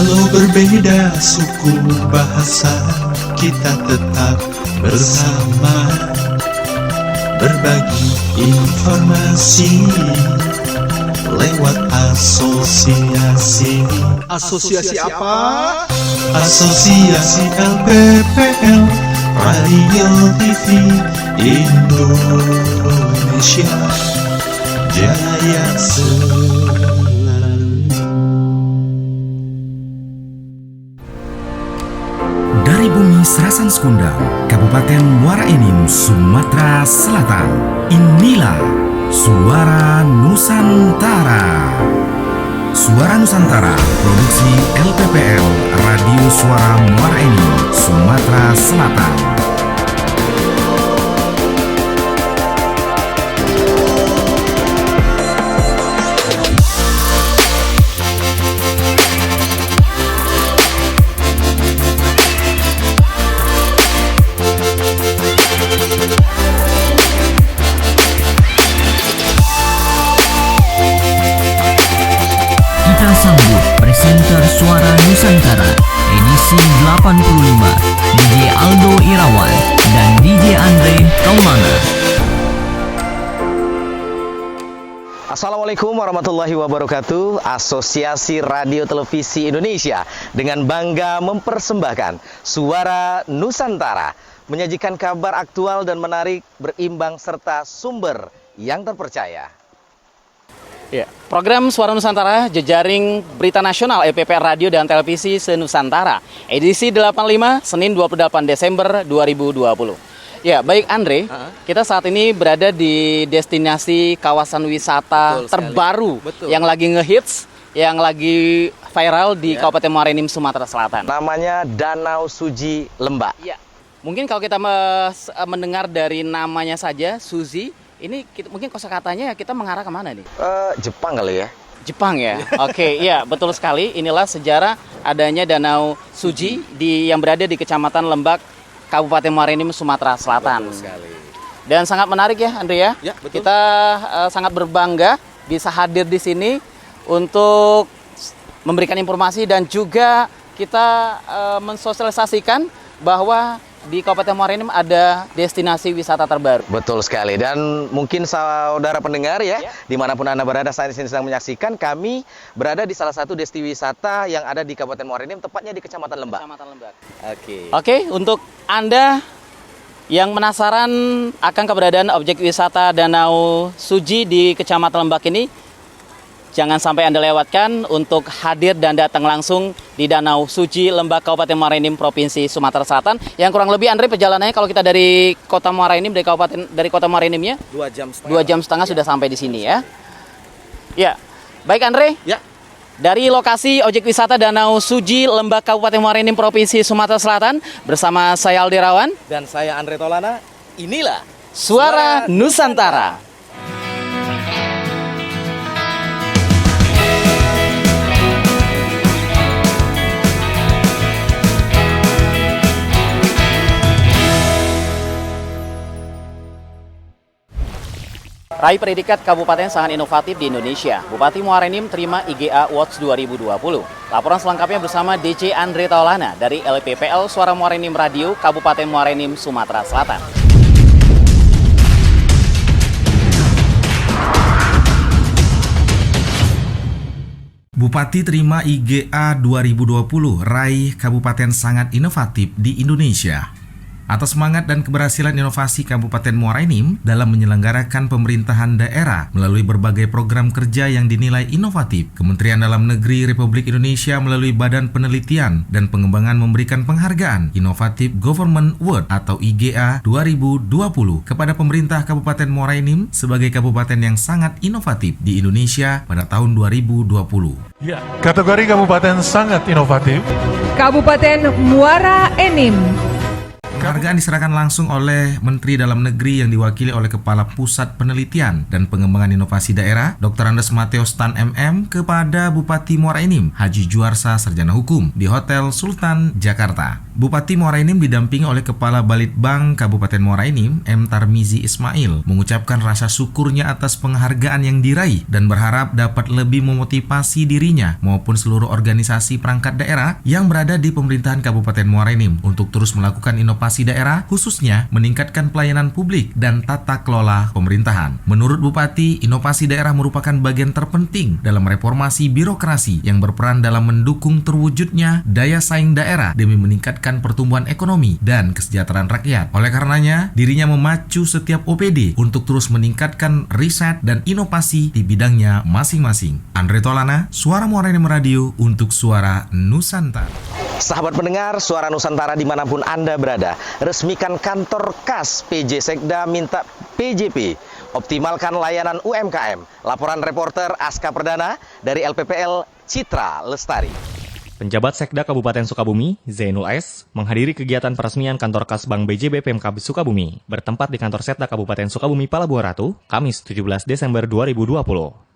Walau berbeda suku bahasa, kita tetap bersama, berbagi informasi lewat asosiasi. Asosiasi apa? Asosiasi LPPL Radio TV Indonesia Jaya selalu. Dari bumi Serasan Sekundang, Kabupaten Muara Enim, Sumatera Selatan, inilah Suara Nusantara. Suara Nusantara, produksi LPPL Radio Suara Muara Enim, Sumatera Selatan. Kita sambut presenter Suara Nusantara edisi 85, DJ Aldo Irawan dan DJ Andre Taulana. Assalamualaikum warahmatullahi wabarakatuh. Asosiasi Radio Televisi Indonesia dengan bangga mempersembahkan Suara Nusantara, menyajikan kabar aktual dan menarik, berimbang serta sumber yang terpercaya. Ya, program Suara Nusantara, jejaring berita nasional LPPL Radio dan Televisi se-Nusantara, edisi 85, Senin 28 Desember 2020. Ya, baik Andre, kita saat ini berada di destinasi kawasan wisata terbaru yang lagi ngehits, yang lagi viral di Kabupaten Muara Enim, Sumatera Selatan. Namanya Danau Suji Lembak. Ya. Mungkin kalau kita mendengar dari namanya saja, Suji, ini mungkin kosakatanya kita mengarah kemana nih? Jepang kali ya? Jepang ya? Oke, iya betul sekali. Inilah sejarah adanya Danau Suji yang berada di Kecamatan Lembak, Kabupaten Muara Enim, Sumatera Selatan. Betul sekali. Dan sangat menarik ya, Andre ya? Ya, betul. Kita sangat berbangga bisa hadir di sini untuk memberikan informasi dan juga kita mensosialisasikan bahwa di Kabupaten Muara Enim ada destinasi wisata terbaru. Betul sekali. Dan mungkin saudara pendengar ya, dimanapun Anda berada saat ini sedang menyaksikan, kami berada di salah satu destinasi wisata yang ada di Kabupaten Muara Enim, tepatnya di Kecamatan Lembak. Oke, untuk Anda yang penasaran akan keberadaan objek wisata Danau Suji di Kecamatan Lembak ini, jangan sampai Anda lewatkan untuk hadir dan datang langsung di Danau Suji Lembak, Kabupaten Muara Enim, Provinsi Sumatera Selatan. Yang kurang lebih, Andre, perjalanannya kalau kita dari Kota Muara Enim, dari Kota Muara Enimnya 2 jam setengah sudah sampai di sini ya. Ya, baik Andre. Ya. Dari lokasi objek wisata Danau Suji Lembak, Kabupaten Muara Enim, Provinsi Sumatera Selatan, bersama saya Aldo Irawan Dan saya Andre Taulana. Inilah Suara Nusantara. Raih predikat Kabupaten sangat inovatif di Indonesia, Bupati Muara Enim terima IGA Awards 2020. Laporan selengkapnya bersama DJ Andre Taulana dari LPPL Suara Muara Enim Radio, Kabupaten Muara Enim, Sumatera Selatan. Bupati terima IGA 2020, raih Kabupaten sangat inovatif di Indonesia. Atas semangat dan keberhasilan inovasi Kabupaten Muara Enim dalam menyelenggarakan pemerintahan daerah melalui berbagai program kerja yang dinilai inovatif, Kementerian Dalam Negeri Republik Indonesia melalui Badan Penelitian dan Pengembangan memberikan penghargaan Innovative Government Award atau IGA 2020 kepada pemerintah Kabupaten Muara Enim sebagai kabupaten yang sangat inovatif di Indonesia pada tahun 2020. Ya, kategori kabupaten sangat inovatif. Kabupaten Muara Enim. Penghargaan diserahkan langsung oleh Menteri Dalam Negeri yang diwakili oleh Kepala Pusat Penelitian dan Pengembangan Inovasi Daerah, Dr. Andes Mateos Tan MM, kepada Bupati Muara Enim, Haji Juarsa Sarjana Hukum, di Hotel Sultan, Jakarta. Bupati Muara Enim didampingi oleh Kepala Balitbang Kabupaten Muara Enim, M. Tarmizi Ismail, mengucapkan rasa syukurnya atas penghargaan yang diraih dan berharap dapat lebih memotivasi dirinya maupun seluruh organisasi perangkat daerah yang berada di pemerintahan Kabupaten Muara Enim untuk terus melakukan inovasi daerah, khususnya meningkatkan pelayanan publik dan tata kelola pemerintahan. Menurut Bupati, inovasi daerah merupakan bagian terpenting dalam reformasi birokrasi yang berperan dalam mendukung terwujudnya daya saing daerah demi meningkatkan pertumbuhan ekonomi dan kesejahteraan rakyat. Oleh karenanya, dirinya memacu setiap OPD untuk terus meningkatkan riset dan inovasi di bidangnya masing-masing. Andre Tolana, Suara Muara Enim Radio untuk Suara Nusantara. Sahabat pendengar Suara Nusantara dimanapun Anda berada, resmikan kantor kas PJ Sekda minta PJP. Optimalkan layanan UMKM. Laporan reporter Aska Perdana dari LPPL Citra Lestari. Penjabat Sekda Kabupaten Sukabumi, Zainul S., menghadiri kegiatan peresmian kantor kas Bank BJB Pemkab Sukabumi, bertempat di kantor Setda Kabupaten Sukabumi Palabuhan Ratu, Kamis 17 Desember 2020.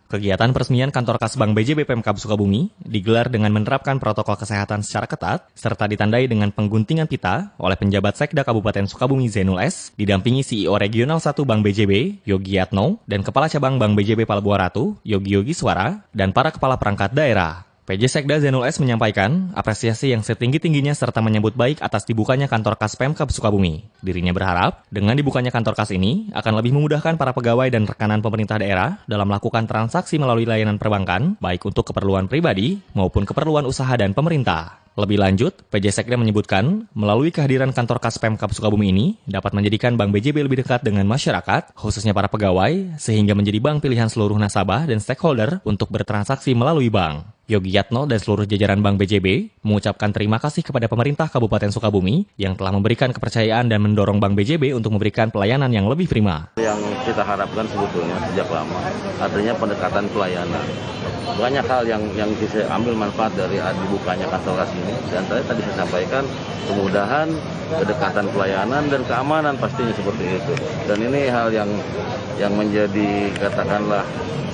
Kegiatan peresmian kantor kas Bank BJB Pemkab Sukabumi digelar dengan menerapkan protokol kesehatan secara ketat, serta ditandai dengan pengguntingan pita oleh penjabat Sekda Kabupaten Sukabumi Zainul S., didampingi CEO Regional 1 Bank BJB, Yogi Yatno, dan Kepala Cabang Bank BJB Palabuhan Ratu, Yogi Swara, dan para kepala perangkat daerah. PJ Sekda Zainul S. menyampaikan apresiasi yang setinggi-tingginya serta menyambut baik atas dibukanya kantor kas Pemkab Sukabumi. Dirinya berharap dengan dibukanya kantor kas ini akan lebih memudahkan para pegawai dan rekanan pemerintah daerah dalam melakukan transaksi melalui layanan perbankan, baik untuk keperluan pribadi maupun keperluan usaha dan pemerintah. Lebih lanjut, PJ Sekda menyebutkan, melalui kehadiran kantor kas Pemkab Sukabumi ini dapat menjadikan Bank BJB lebih dekat dengan masyarakat, khususnya para pegawai, sehingga menjadi bank pilihan seluruh nasabah dan stakeholder untuk bertransaksi melalui bank. Yogi Yatno dan seluruh jajaran Bank BJB mengucapkan terima kasih kepada pemerintah Kabupaten Sukabumi yang telah memberikan kepercayaan dan mendorong Bank BJB untuk memberikan pelayanan yang lebih prima. Yang kita harapkan sebetulnya sejak lama, artinya pendekatan pelayanan. Banyak hal yang bisa ambil manfaat dari dibukanya kantor kas ini. Dan tadi saya sampaikan kemudahan, kedekatan pelayanan, dan keamanan pastinya seperti itu. Dan ini hal yang menjadi katakanlah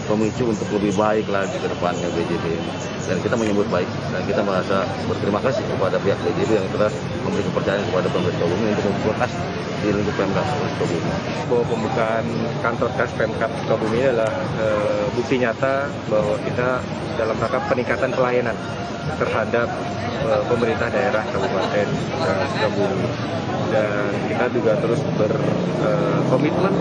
pemicu untuk lebih baik lagi ke depannya BJB ini. Dan kita menyambut baik dan kita merasa berterima kasih kepada pihak BJB yang telah memberi kepercayaan kepada pemerintah Sukabumi untuk membuka kas di lingkup Pemkab Sukabumi. Bahwa pembukaan kantor kas Pemkab Sukabumi adalah bukti nyata bahwa kita dalam rangka peningkatan pelayanan terhadap pemerintah daerah Kabupaten Sukabumi. Dan kita juga terus berkomitmen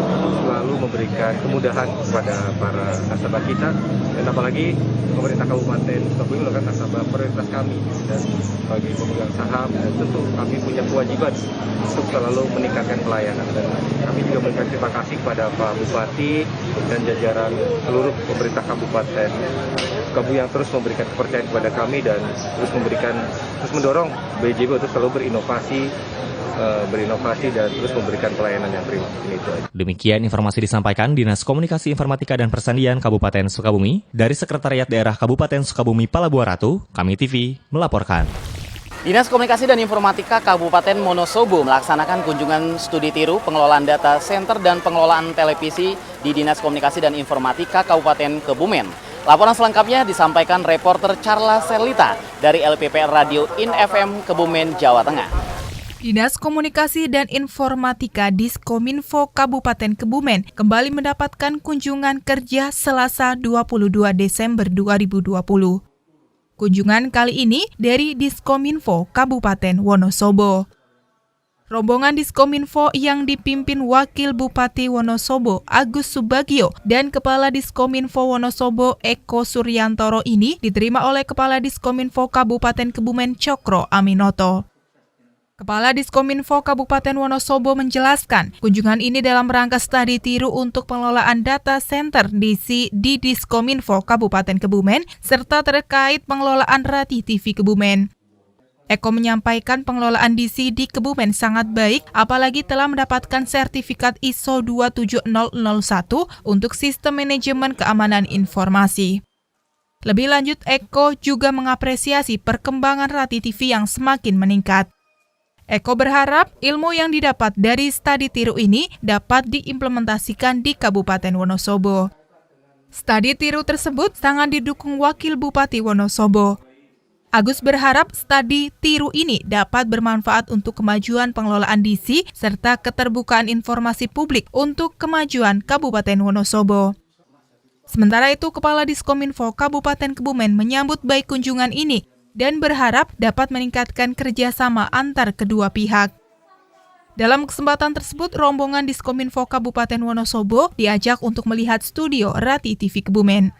selalu memberikan kemudahan kepada para nasabah kita, dan apalagi pemerintah Kabupaten Sukabumi merupakan nasabah prioritas kami, dan bagi pemegang saham tentu kami punya kewajiban untuk selalu meningkatkan pelayanan. Dan kami juga memberikan terima kasih kepada Pak Bupati dan jajaran seluruh pemerintah Kabupaten Sukabumi yang terus memberikan kepercayaan kepada kami dan terus mendorong BJB untuk selalu berinovasi dan terus memberikan pelayanan yang prima. Demikian informasi disampaikan Dinas Komunikasi Informatika dan Persandian Kabupaten Sukabumi dari Sekretariat Daerah Kabupaten Sukabumi Palabuhan Ratu, Kami TV melaporkan. Dinas Komunikasi dan Informatika Kabupaten Wonosobo melaksanakan kunjungan studi tiru pengelolaan data center dan pengelolaan televisi di Dinas Komunikasi dan Informatika Kabupaten Kebumen. Laporan selengkapnya disampaikan reporter Charla Selita dari LPPL Radio In FM Kebumen, Jawa Tengah. Dinas Komunikasi dan Informatika Diskominfo Kabupaten Kebumen kembali mendapatkan kunjungan kerja Selasa 22 Desember 2020. Kunjungan kali ini dari Diskominfo Kabupaten Wonosobo. Rombongan Diskominfo yang dipimpin Wakil Bupati Wonosobo Agus Subagio dan Kepala Diskominfo Wonosobo Eko Suryantoro ini diterima oleh Kepala Diskominfo Kabupaten Kebumen Cokro Aminoto. Kepala Diskominfo Kabupaten Wonosobo menjelaskan, kunjungan ini dalam rangka studi tiru untuk pengelolaan data center di Diskominfo Kabupaten Kebumen serta terkait pengelolaan Rati TV Kebumen. Eko menyampaikan pengelolaan DC di Kebumen sangat baik, apalagi telah mendapatkan sertifikat ISO 27001 untuk sistem manajemen keamanan informasi. Lebih lanjut, Eko juga mengapresiasi perkembangan Rati TV yang semakin meningkat. Eko berharap ilmu yang didapat dari studi tiru ini dapat diimplementasikan di Kabupaten Wonosobo. Studi tiru tersebut sangat didukung Wakil Bupati Wonosobo. Agus berharap studi tiru ini dapat bermanfaat untuk kemajuan pengelolaan DC serta keterbukaan informasi publik untuk kemajuan Kabupaten Wonosobo. Sementara itu, Kepala Diskominfo Kabupaten Kebumen menyambut baik kunjungan ini dan berharap dapat meningkatkan kerjasama antar kedua pihak. Dalam kesempatan tersebut, rombongan Diskominfo Kabupaten Wonosobo diajak untuk melihat studio Rati TV Kebumen.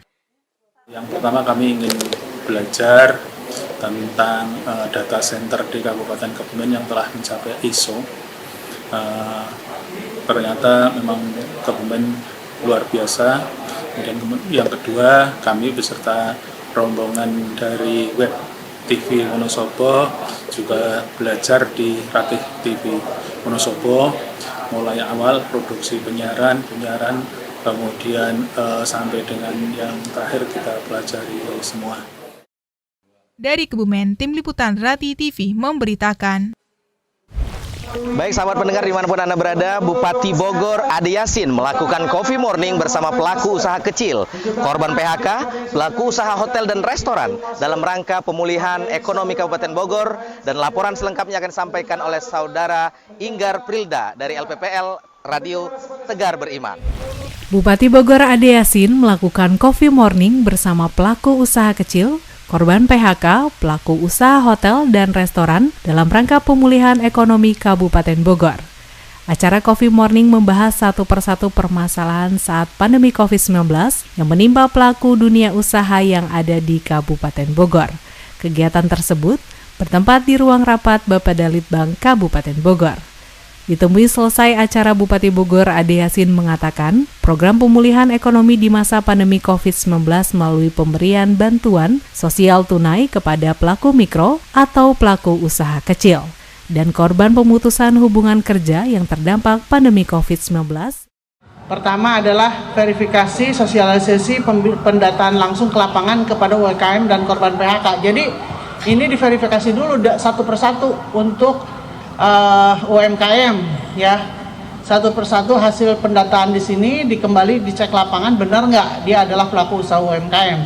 Yang pertama kami ingin belajar tentang data center di Kabupaten Kebumen yang telah mencapai ISO. Ternyata memang Kebumen luar biasa. Kemudian yang kedua, kami beserta rombongan dari web TV Wonosobo juga belajar di Ratih TV Wonosobo, mulai awal produksi penyiaran, kemudian sampai dengan yang terakhir kita pelajari semua. Dari Kebumen, Tim Liputan Rati TV memberitakan. Baik sahabat pendengar dimanapun Anda berada, Bupati Bogor Ade Yasin melakukan coffee morning bersama pelaku usaha kecil, korban PHK, pelaku usaha hotel dan restoran dalam rangka pemulihan ekonomi Kabupaten Bogor, dan laporan selengkapnya akan disampaikan oleh Saudara Inggar Prilda dari LPPL Radio Tegar Beriman. Bupati Bogor Ade Yasin melakukan coffee morning bersama pelaku usaha kecil, korban PHK, pelaku usaha hotel dan restoran dalam rangka pemulihan ekonomi Kabupaten Bogor. Acara Coffee Morning membahas satu persatu permasalahan saat pandemi COVID-19 yang menimpa pelaku dunia usaha yang ada di Kabupaten Bogor. Kegiatan tersebut bertempat di ruang rapat Bapeda Litbang Kabupaten Bogor. Ditemui selesai acara, Bupati Bogor Ade Yasin mengatakan program pemulihan ekonomi di masa pandemi COVID-19 melalui pemberian bantuan sosial tunai kepada pelaku mikro atau pelaku usaha kecil dan korban pemutusan hubungan kerja yang terdampak pandemi COVID-19. Pertama adalah verifikasi sosialisasi pendataan langsung ke lapangan kepada UMKM dan korban PHK. Jadi ini diverifikasi dulu satu persatu untuk UMKM ya, satu persatu hasil pendataan di sini dicek lapangan benar nggak dia adalah pelaku usaha UMKM,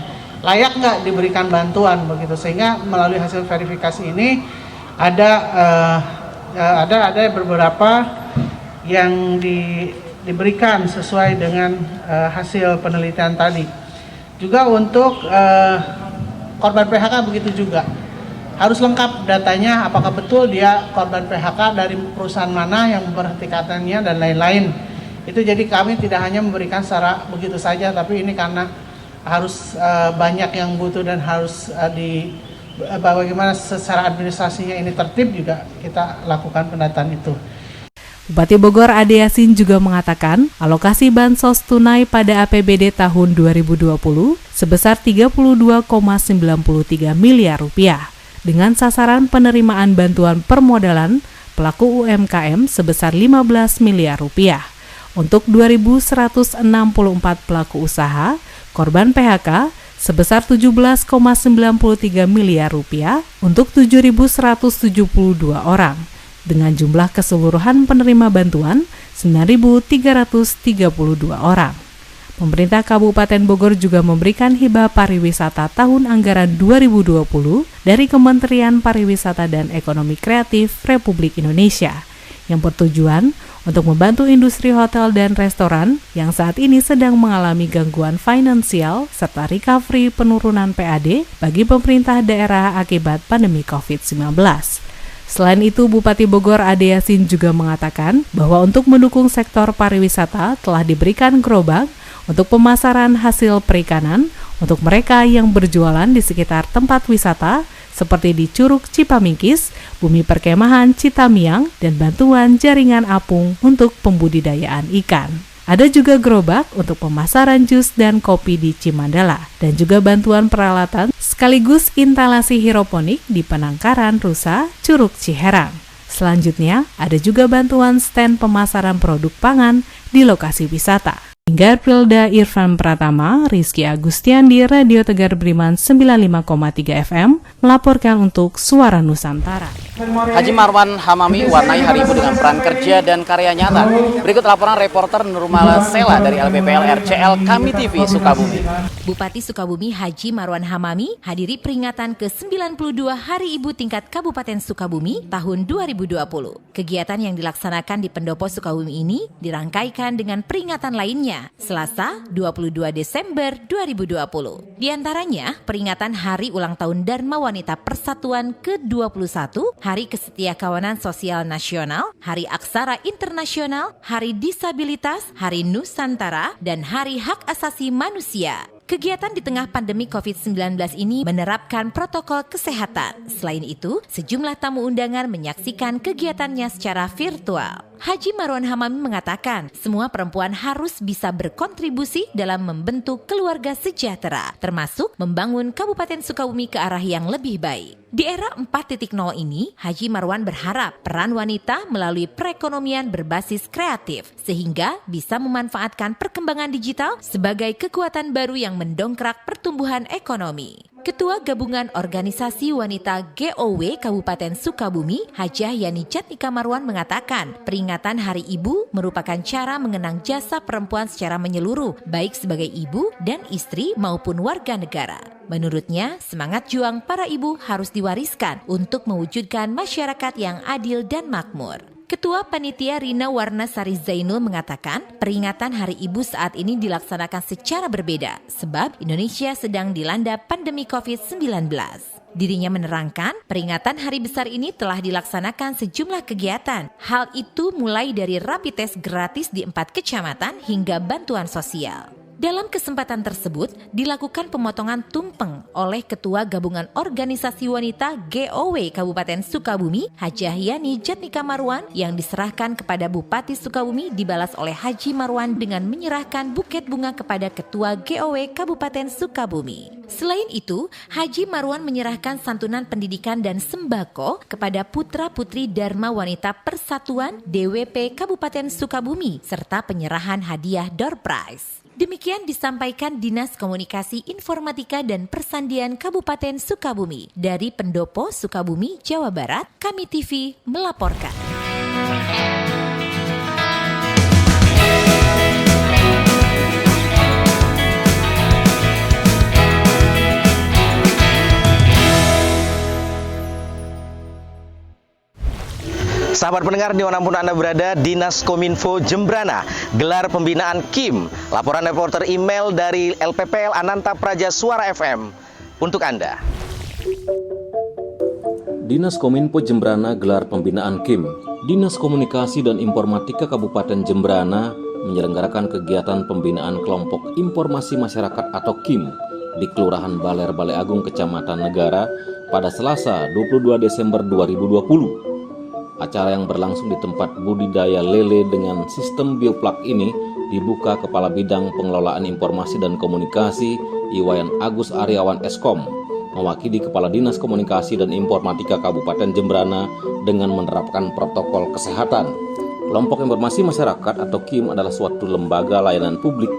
layak nggak diberikan bantuan begitu, sehingga melalui hasil verifikasi ini ada beberapa yang diberikan sesuai dengan hasil penelitian tadi. Juga untuk korban PHK begitu juga. Harus lengkap datanya, apakah betul dia korban PHK dari perusahaan mana yang memperhatikannya dan lain-lain. Itu jadi kami tidak hanya memberikan secara begitu saja, tapi ini karena harus banyak yang butuh dan harus bagaimana secara administrasinya ini tertib, juga kita lakukan pendataan itu. Bupati Bogor Ade Yasin juga mengatakan alokasi bansos tunai pada APBD tahun 2020 sebesar 32,93 miliar rupiah. Dengan sasaran penerimaan bantuan permodalan pelaku UMKM sebesar 15 miliar rupiah. Untuk 2.164 pelaku usaha, korban PHK sebesar 17,93 miliar rupiah untuk 7.172 orang, dengan jumlah keseluruhan penerima bantuan 9.332 orang. Pemerintah Kabupaten Bogor juga memberikan hibah pariwisata tahun anggaran 2020 dari Kementerian Pariwisata dan Ekonomi Kreatif Republik Indonesia yang bertujuan untuk membantu industri hotel dan restoran yang saat ini sedang mengalami gangguan finansial serta recovery penurunan PAD bagi pemerintah daerah akibat pandemi COVID-19. Selain itu, Bupati Bogor Ade Yasin juga mengatakan bahwa untuk mendukung sektor pariwisata telah diberikan gerobak untuk pemasaran hasil perikanan untuk mereka yang berjualan di sekitar tempat wisata seperti di Curug Cipamingkis, Bumi Perkemahan Citamiang, dan bantuan jaringan apung untuk pembudidayaan ikan. Ada juga gerobak untuk pemasaran jus dan kopi di Cimandala, dan juga bantuan peralatan sekaligus instalasi hidroponik di Penangkaran Rusa, Curug Ciherang. Selanjutnya, ada juga bantuan stand pemasaran produk pangan di lokasi wisata. Garpilda Irfan Pratama, Rizky Agustian di Radio Tegar Beriman 95,3 FM melaporkan untuk Suara Nusantara. Haji Marwan Hamami warnai hari ibu dengan peran kerja dan karya nyata. Berikut laporan reporter Nurmala Sela dari LPPL RCL Kami TV Sukabumi. Bupati Sukabumi Haji Marwan Hamami hadiri peringatan ke-92 Hari Ibu tingkat Kabupaten Sukabumi tahun 2020. Kegiatan yang dilaksanakan di Pendopo Sukabumi ini dirangkaikan dengan peringatan lainnya Selasa 22 Desember 2020. Di antaranya peringatan Hari Ulang Tahun Dharma Wanita Persatuan ke-21, Hari Kesetiakawanan Sosial Nasional, Hari Aksara Internasional, Hari Disabilitas, Hari Nusantara, dan Hari Hak Asasi Manusia. Kegiatan di tengah pandemi COVID-19 ini menerapkan protokol kesehatan. Selain itu, sejumlah tamu undangan menyaksikan kegiatannya secara virtual. Haji Marwan Hamami mengatakan, semua perempuan harus bisa berkontribusi dalam membentuk keluarga sejahtera, termasuk membangun Kabupaten Sukabumi ke arah yang lebih baik. Di era 4.0 ini, Haji Marwan berharap peran wanita melalui perekonomian berbasis kreatif, sehingga bisa memanfaatkan perkembangan digital sebagai kekuatan baru yang mendongkrak pertumbuhan ekonomi. Ketua Gabungan Organisasi Wanita GOW Kabupaten Sukabumi, Hajah Yani Jatnika Marwan mengatakan, peringatan Hari Ibu merupakan cara mengenang jasa perempuan secara menyeluruh, baik sebagai ibu dan istri maupun warga negara. Menurutnya, semangat juang para ibu harus diwariskan untuk mewujudkan masyarakat yang adil dan makmur. Ketua Panitia Rina Warnasari Zainul mengatakan, peringatan Hari Ibu saat ini dilaksanakan secara berbeda sebab Indonesia sedang dilanda pandemi COVID-19. Dirinya menerangkan, peringatan hari besar ini telah dilaksanakan sejumlah kegiatan. Hal itu mulai dari rapid test gratis di 4 kecamatan hingga bantuan sosial. Dalam kesempatan tersebut, dilakukan pemotongan tumpeng oleh Ketua Gabungan Organisasi Wanita GOW Kabupaten Sukabumi, Hajah Yani Jatnika Marwan, yang diserahkan kepada Bupati Sukabumi dibalas oleh Haji Marwan dengan menyerahkan buket bunga kepada Ketua GOW Kabupaten Sukabumi. Selain itu, Haji Marwan menyerahkan santunan pendidikan dan sembako kepada putra-putri Dharma Wanita Persatuan DWP Kabupaten Sukabumi, serta penyerahan hadiah door prize. Demikian disampaikan Dinas Komunikasi Informatika dan Persandian Kabupaten Sukabumi. Dari Pendopo, Sukabumi, Jawa Barat, Kami TV melaporkan. Sahabat pendengar dimanapun Anda berada, Dinas Kominfo Jembrana gelar pembinaan KIM. Laporan reporter email dari LPPL Ananta Praja Suara FM untuk Anda. Dinas Kominfo Jembrana gelar pembinaan KIM. Dinas Komunikasi dan Informatika Kabupaten Jembrana menyelenggarakan kegiatan pembinaan kelompok informasi masyarakat atau KIM di Kelurahan Baler Balai Agung Kecamatan Negara pada Selasa 22 Desember 2020. Acara yang berlangsung di tempat budidaya lele dengan sistem bioplak ini dibuka Kepala Bidang Pengelolaan Informasi dan Komunikasi Iwayan Agus Aryawan Eskom, mewakili Kepala Dinas Komunikasi dan Informatika Kabupaten Jembrana dengan menerapkan protokol kesehatan. Kelompok Informasi Masyarakat atau KIM adalah suatu lembaga layanan publik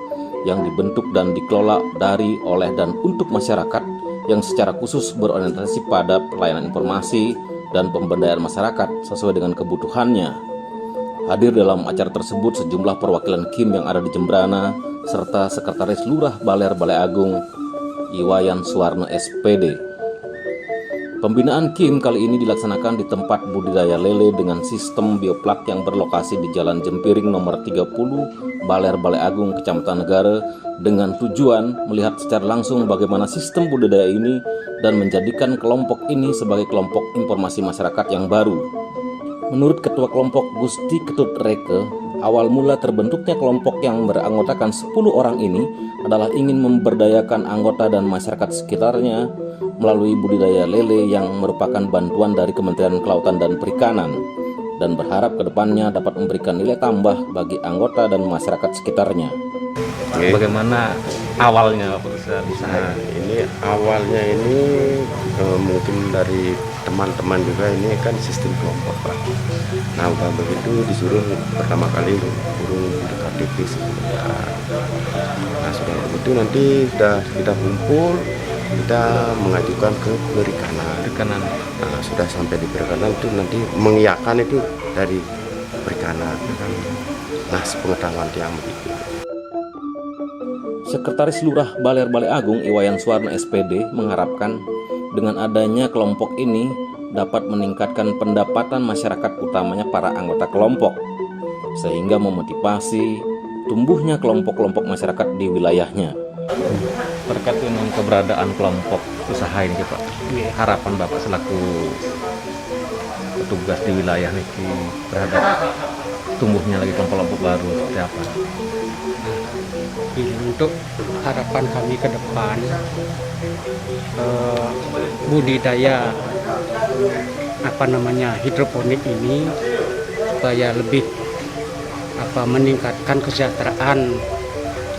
yang dibentuk dan dikelola dari, oleh, dan untuk masyarakat yang secara khusus berorientasi pada pelayanan informasi dan pemberdayaan masyarakat sesuai dengan kebutuhannya. Hadir dalam acara tersebut sejumlah perwakilan KIM yang ada di Jembrana serta Sekretaris Lurah Baler Balai Agung Iwayan Suwarno SPD. Pembinaan KIM kali ini dilaksanakan di tempat budidaya lele dengan sistem bioplak yang berlokasi di Jalan Jempiring nomor 30 Baler Balai Agung Kecamatan Negara dengan tujuan melihat secara langsung bagaimana sistem budidaya ini dan menjadikan kelompok ini sebagai kelompok informasi masyarakat yang baru. Menurut Ketua Kelompok Gusti Ketut Reke, awal mula terbentuknya kelompok yang beranggotakan 10 orang ini adalah ingin memberdayakan anggota dan masyarakat sekitarnya melalui budidaya lele yang merupakan bantuan dari Kementerian Kelautan dan Perikanan, dan berharap kedepannya dapat memberikan nilai tambah bagi anggota dan masyarakat sekitarnya. Bagaimana awalnya bisa? Nah, ini awalnya ini mungkin dari teman-teman juga ini kan sistem kelompok Pak. Nah udah begitu disuruh pertama kali urung KTP sebentar. Nah sudah begitu nanti kita kumpul, kita mengajukan ke perikanan. Nah sudah sampai di perikanan itu nanti mengiyakan itu dari perikanan. Nah sepengetahuan yang begitu. Sekretaris Lurah Baler Balai Agung Iwayan Suwarno SPD mengharapkan dengan adanya kelompok ini dapat meningkatkan pendapatan masyarakat, utamanya para anggota kelompok, sehingga memotivasi tumbuhnya kelompok-kelompok masyarakat di wilayahnya. Terkait dengan keberadaan kelompok usaha ini Pak, harapan Bapak selaku petugas di wilayah ini terhadap tumbuhnya lagi kelompok-kelompok baru seperti apa? Untuk harapan kami ke depan, budidaya hidroponik ini supaya lebih meningkatkan kesejahteraan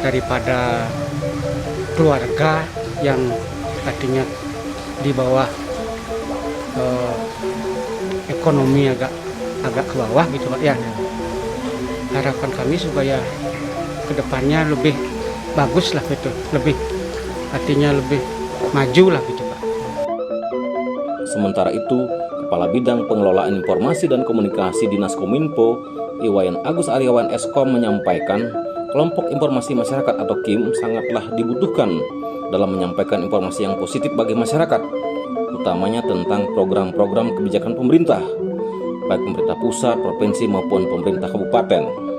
daripada keluarga yang tadinya di bawah ekonomi agak ke bawah gitu Pak ya. Harapan kami supaya kedepannya lebih bagus lah gitu, artinya lebih maju lah gitu Pak. Sementara itu, Kepala Bidang Pengelolaan Informasi dan Komunikasi Dinas Kominfo, Iwayan Agus Aryawan Eskom menyampaikan, kelompok informasi masyarakat atau KIM sangatlah dibutuhkan dalam menyampaikan informasi yang positif bagi masyarakat, utamanya tentang program-program kebijakan pemerintah, baik pemerintah pusat, provinsi maupun pemerintah kabupaten.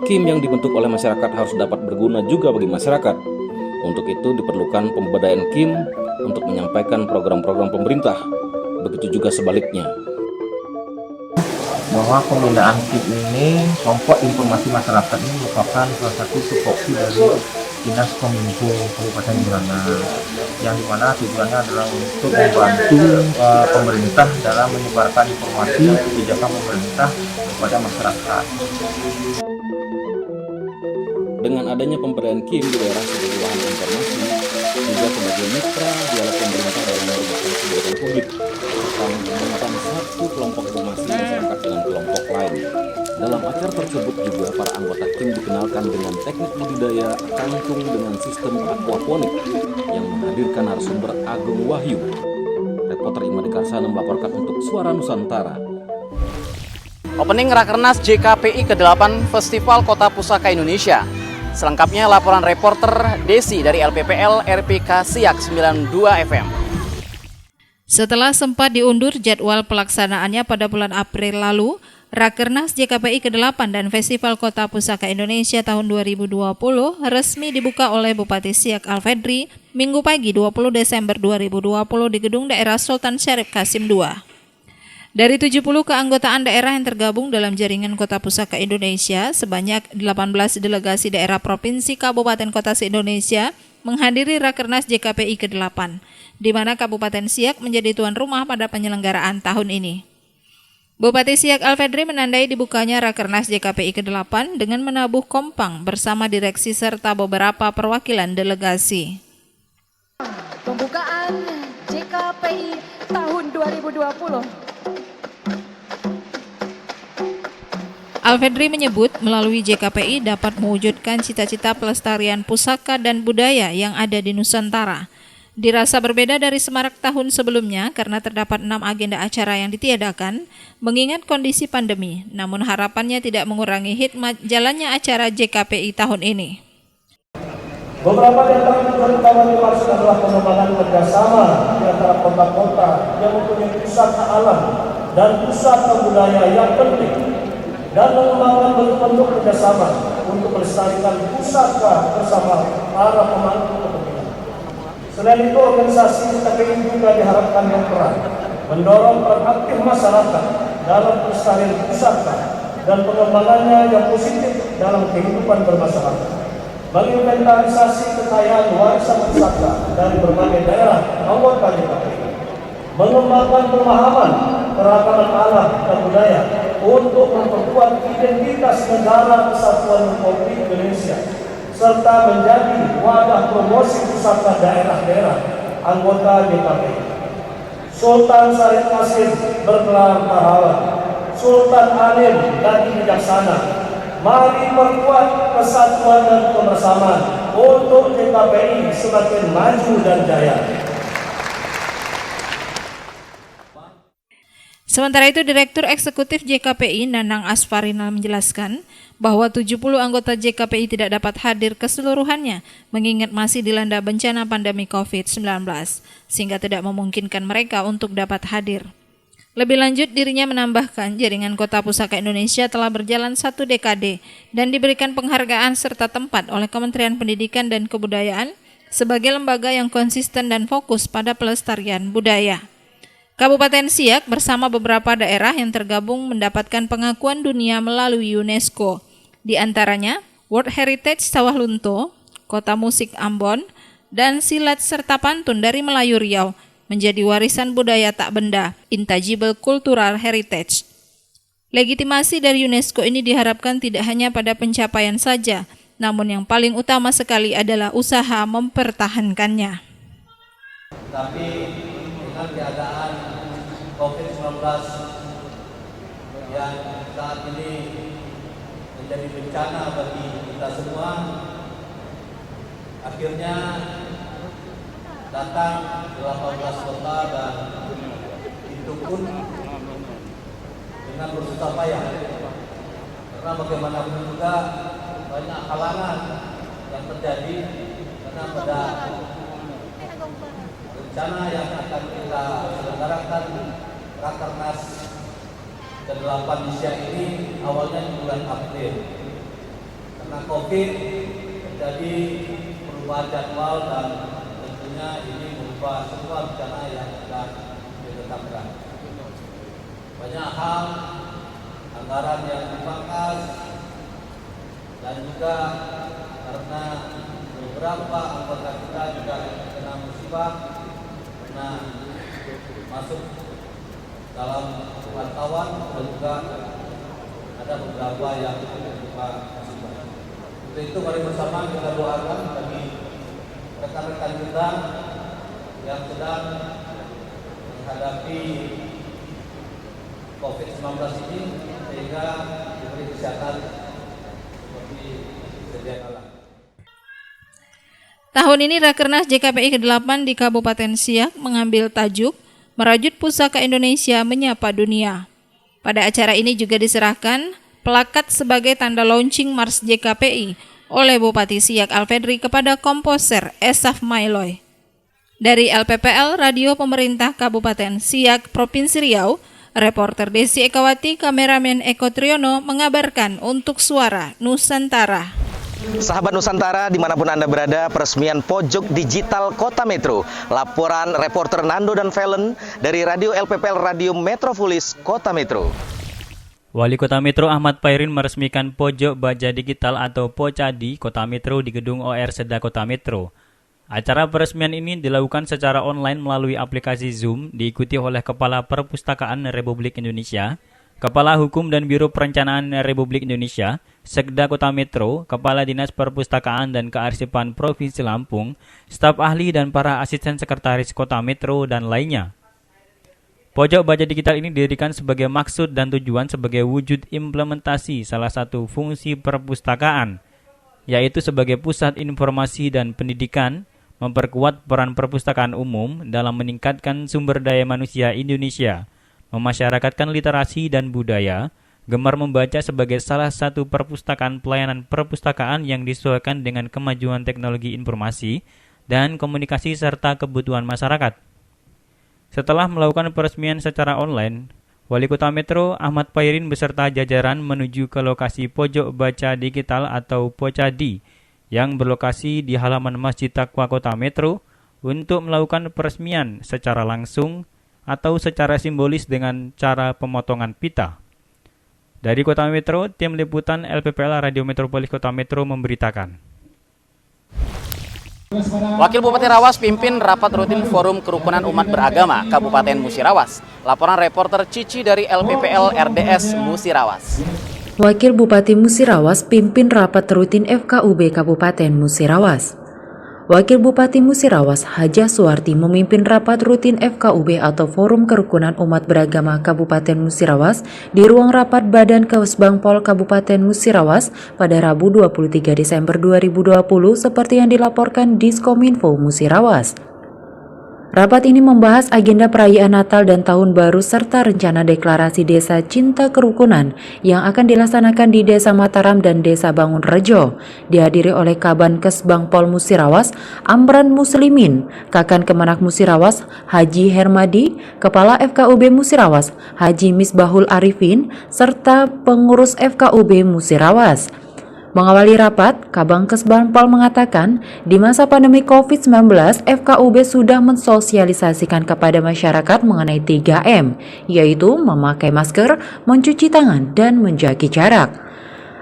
KIM yang dibentuk oleh masyarakat harus dapat berguna juga bagi masyarakat. Untuk itu diperlukan pemberdayaan KIM untuk menyampaikan program-program pemerintah. Begitu juga sebaliknya. Bahwa pembinaan KIM ini, kelompok informasi masyarakat ini merupakan salah satu tupoksi dari Dinas Kominfo Kabupaten Jembrana, yang dimana tujuannya adalah untuk membantu pemerintah dalam menyebarkan informasi kebijakan pemerintah kepada masyarakat. Dengan adanya pemberdayaan KIM di daerah sebagai wahan informasi, juga sebagai mitra dialog pemerintah dalam merumuskan kebijakan publik, serta menggabungkan satu kelompok informasi masyarakat dengan kelompok lain. Dalam acara tersebut juga para anggota KIM dikenalkan dengan teknik budidaya kangkung dengan sistem aquaponik yang menghadirkan narasumber Agung Wahyu. Reporter Imadi Karsana melaporkan untuk Suara Nusantara. Opening Rakernas JKPI ke-8 Festival Kota Pusaka Indonesia. Selengkapnya laporan reporter Desi dari LPPL RPK Siak 92 FM. Setelah sempat diundur jadwal pelaksanaannya pada bulan April lalu, Rakernas JKPI ke-8 dan Festival Kota Pusaka Indonesia tahun 2020 resmi dibuka oleh Bupati Siak Alfedri Minggu pagi 20 Desember 2020 di Gedung Daerah Sultan Syarif Kasim II. Dari 70 keanggotaan daerah yang tergabung dalam jaringan Kota Pusaka Indonesia, sebanyak 18 delegasi daerah provinsi kabupaten kota se-Indonesia menghadiri Rakernas JKPI ke-8, di mana Kabupaten Siak menjadi tuan rumah pada penyelenggaraan tahun ini. Bupati Siak Alfedri menandai dibukanya Rakernas JKPI ke-8 dengan menabuh kompang bersama direksi serta beberapa perwakilan delegasi. Pembukaan JKPI tahun 2020. Alfedri menyebut melalui JKPI dapat mewujudkan cita-cita pelestarian pusaka dan budaya yang ada di Nusantara. Dirasa berbeda dari semarak tahun sebelumnya karena terdapat 6 agenda acara yang ditiadakan, mengingat kondisi pandemi, namun harapannya tidak mengurangi hikmat jalannya acara JKPI tahun ini. Beberapa di antara tujuan utama dimaksud adalah pengembangan kerjasama di antara kota-kota yang mempunyai pusaka alam dan pusaka budaya yang penting, dan mengembangkan bentuk-bentuk kerjasama untuk melestarikan pusaka bersama para pemangku kepentingan. Selain itu, organisasi JKPI juga diharapkan berperan mendorong peran aktif masyarakat dalam pelestarian pusaka dan pengembangannya yang positif dalam kehidupan bermasyarakat, menginventarisasi kekayaan warisan pusaka dari berbagai daerah anggota JKPI, mengembangkan pemahaman keragaman alam dan budaya untuk memperkuat identitas negara Kesatuan Republik Indonesia, serta menjadi wadah promosi pusaka daerah-daerah anggota JKPI. Sultan Syarif Qasim bergelar pahlawan, Sultan Alim dan bijaksana. Mari perkuat persatuan dan kebersamaan untuk JKPI semakin maju dan jaya. Sementara itu, Direktur Eksekutif JKPI Nanang Asfarina menjelaskan bahwa 70 anggota JKPI tidak dapat hadir keseluruhannya mengingat masih dilanda bencana pandemi COVID-19, sehingga tidak memungkinkan mereka untuk dapat hadir. Lebih lanjut, dirinya menambahkan jaringan Kota Pusaka Indonesia telah berjalan 1 dekade dan diberikan penghargaan serta tempat oleh Kementerian Pendidikan dan Kebudayaan sebagai lembaga yang konsisten dan fokus pada pelestarian budaya. Kabupaten Siak bersama beberapa daerah yang tergabung mendapatkan pengakuan dunia melalui UNESCO, di antaranya World Heritage Sawah Lunto, Kota Musik Ambon, dan Silat serta Pantun dari Melayu Riau menjadi warisan budaya tak benda, Intangible Cultural Heritage. Legitimasi dari UNESCO ini diharapkan tidak hanya pada pencapaian saja, namun yang paling utama sekali adalah usaha mempertahankannya. Tapi dengan keadaan COVID-19 yang saat ini menjadi bencana bagi kita semua, akhirnya datang 18 kota dan itu pun dengan bersusah payah, karena bagaimanapun juga banyak halangan yang terjadi, karena pada rencana yang akan kita selenggarakan Rakernas ke-8 di Siak ini awalnya di bulan April. Karena COVID terjadi perubahan jadwal dan tentunya ini merubah semua rencana yang sudah ditetapkan. Banyak hal, anggaran yang dipangkas, dan juga karena beberapa anggota kita juga kena musibah, karena masuk dalam wartawan dan juga ada beberapa yang tertimpa musibah. Untuk itu mari bersama kita doakan bagi rekan-rekan kita yang sedang menghadapi COVID-19 ini, sehingga diberi kesehatan seperti sedia kala. Tahun ini Rakernas JKPI ke-8 di Kabupaten Siak mengambil tajuk Merajut Pusaka Indonesia Menyapa Dunia. Pada acara ini juga diserahkan plakat sebagai tanda launching Mars JKPI oleh Bupati Siak Alfedri kepada komposer Esaf Mailoy. Dari LPPL Radio Pemerintah Kabupaten Siak Provinsi Riau, reporter Desi Ekawati, kameramen Eko Triyono mengabarkan untuk Suara Nusantara. Sahabat Nusantara, dimanapun Anda berada, peresmian pojok digital Kota Metro. Laporan reporter Nando dan Valen dari Radio LPPL Radio Metropolis Kota Metro. Wali Kota Metro Ahmad Pairin meresmikan pojok baja digital atau Pocadi Kota Metro di Gedung OR Seda Kota Metro. Acara peresmian ini dilakukan secara online melalui aplikasi Zoom, diikuti oleh Kepala Perpustakaan Republik Indonesia, Kepala Hukum dan Biro Perencanaan Republik Indonesia, Sekda Kota Metro, Kepala Dinas Perpustakaan dan Kearsipan Provinsi Lampung, staf ahli dan para asisten sekretaris Kota Metro, dan lainnya. Pojok baja digital ini didirikan sebagai maksud dan tujuan sebagai wujud implementasi salah satu fungsi perpustakaan, yaitu sebagai pusat informasi dan pendidikan, memperkuat peran perpustakaan umum dalam meningkatkan sumber daya manusia Indonesia, memasyarakatkan literasi dan budaya, gemar membaca sebagai salah satu perpustakaan pelayanan perpustakaan yang disesuaikan dengan kemajuan teknologi informasi dan komunikasi serta kebutuhan masyarakat. Setelah melakukan peresmian secara online, Wali Kota Metro Ahmad Pairin beserta jajaran menuju ke lokasi pojok baca digital atau Pocadi yang berlokasi di halaman Masjid Taqwa Kota Metro untuk melakukan peresmian secara langsung atau secara simbolis dengan cara pemotongan pita. Dari Kota Metro, tim liputan LPPL Radio Metropolis Kota Metro memberitakan. Wakil Bupati Rawas pimpin rapat rutin Forum Kerukunan Umat Beragama Kabupaten Musirawas. Laporan reporter Cici dari LPPL RDS Musirawas. Wakil Bupati Musirawas pimpin rapat rutin FKUB Kabupaten Musirawas. Wakil Bupati Musirawas Hajah Suwarti memimpin rapat rutin FKUB atau Forum Kerukunan Umat Beragama Kabupaten Musirawas di ruang rapat Badan Kesbangpol Kabupaten Musirawas pada Rabu 23 Desember 2020 seperti yang dilaporkan Diskominfo Musirawas. Rapat ini membahas agenda perayaan Natal dan Tahun Baru serta rencana deklarasi Desa Cinta Kerukunan yang akan dilaksanakan di Desa Mataram dan Desa Bangun Rejo. Dihadiri oleh Kaban Kesbangpol Musirawas, Amran Muslimin, Kakan Kemenak Musirawas, Haji Hermadi, Kepala FKUB Musirawas, Haji Misbahul Arifin, serta pengurus FKUB Musirawas. Mengawali rapat, Kabang Kesbangpol mengatakan, di masa pandemi COVID-19, FKUB sudah mensosialisasikan kepada masyarakat mengenai 3M, yaitu memakai masker, mencuci tangan, dan menjaga jarak.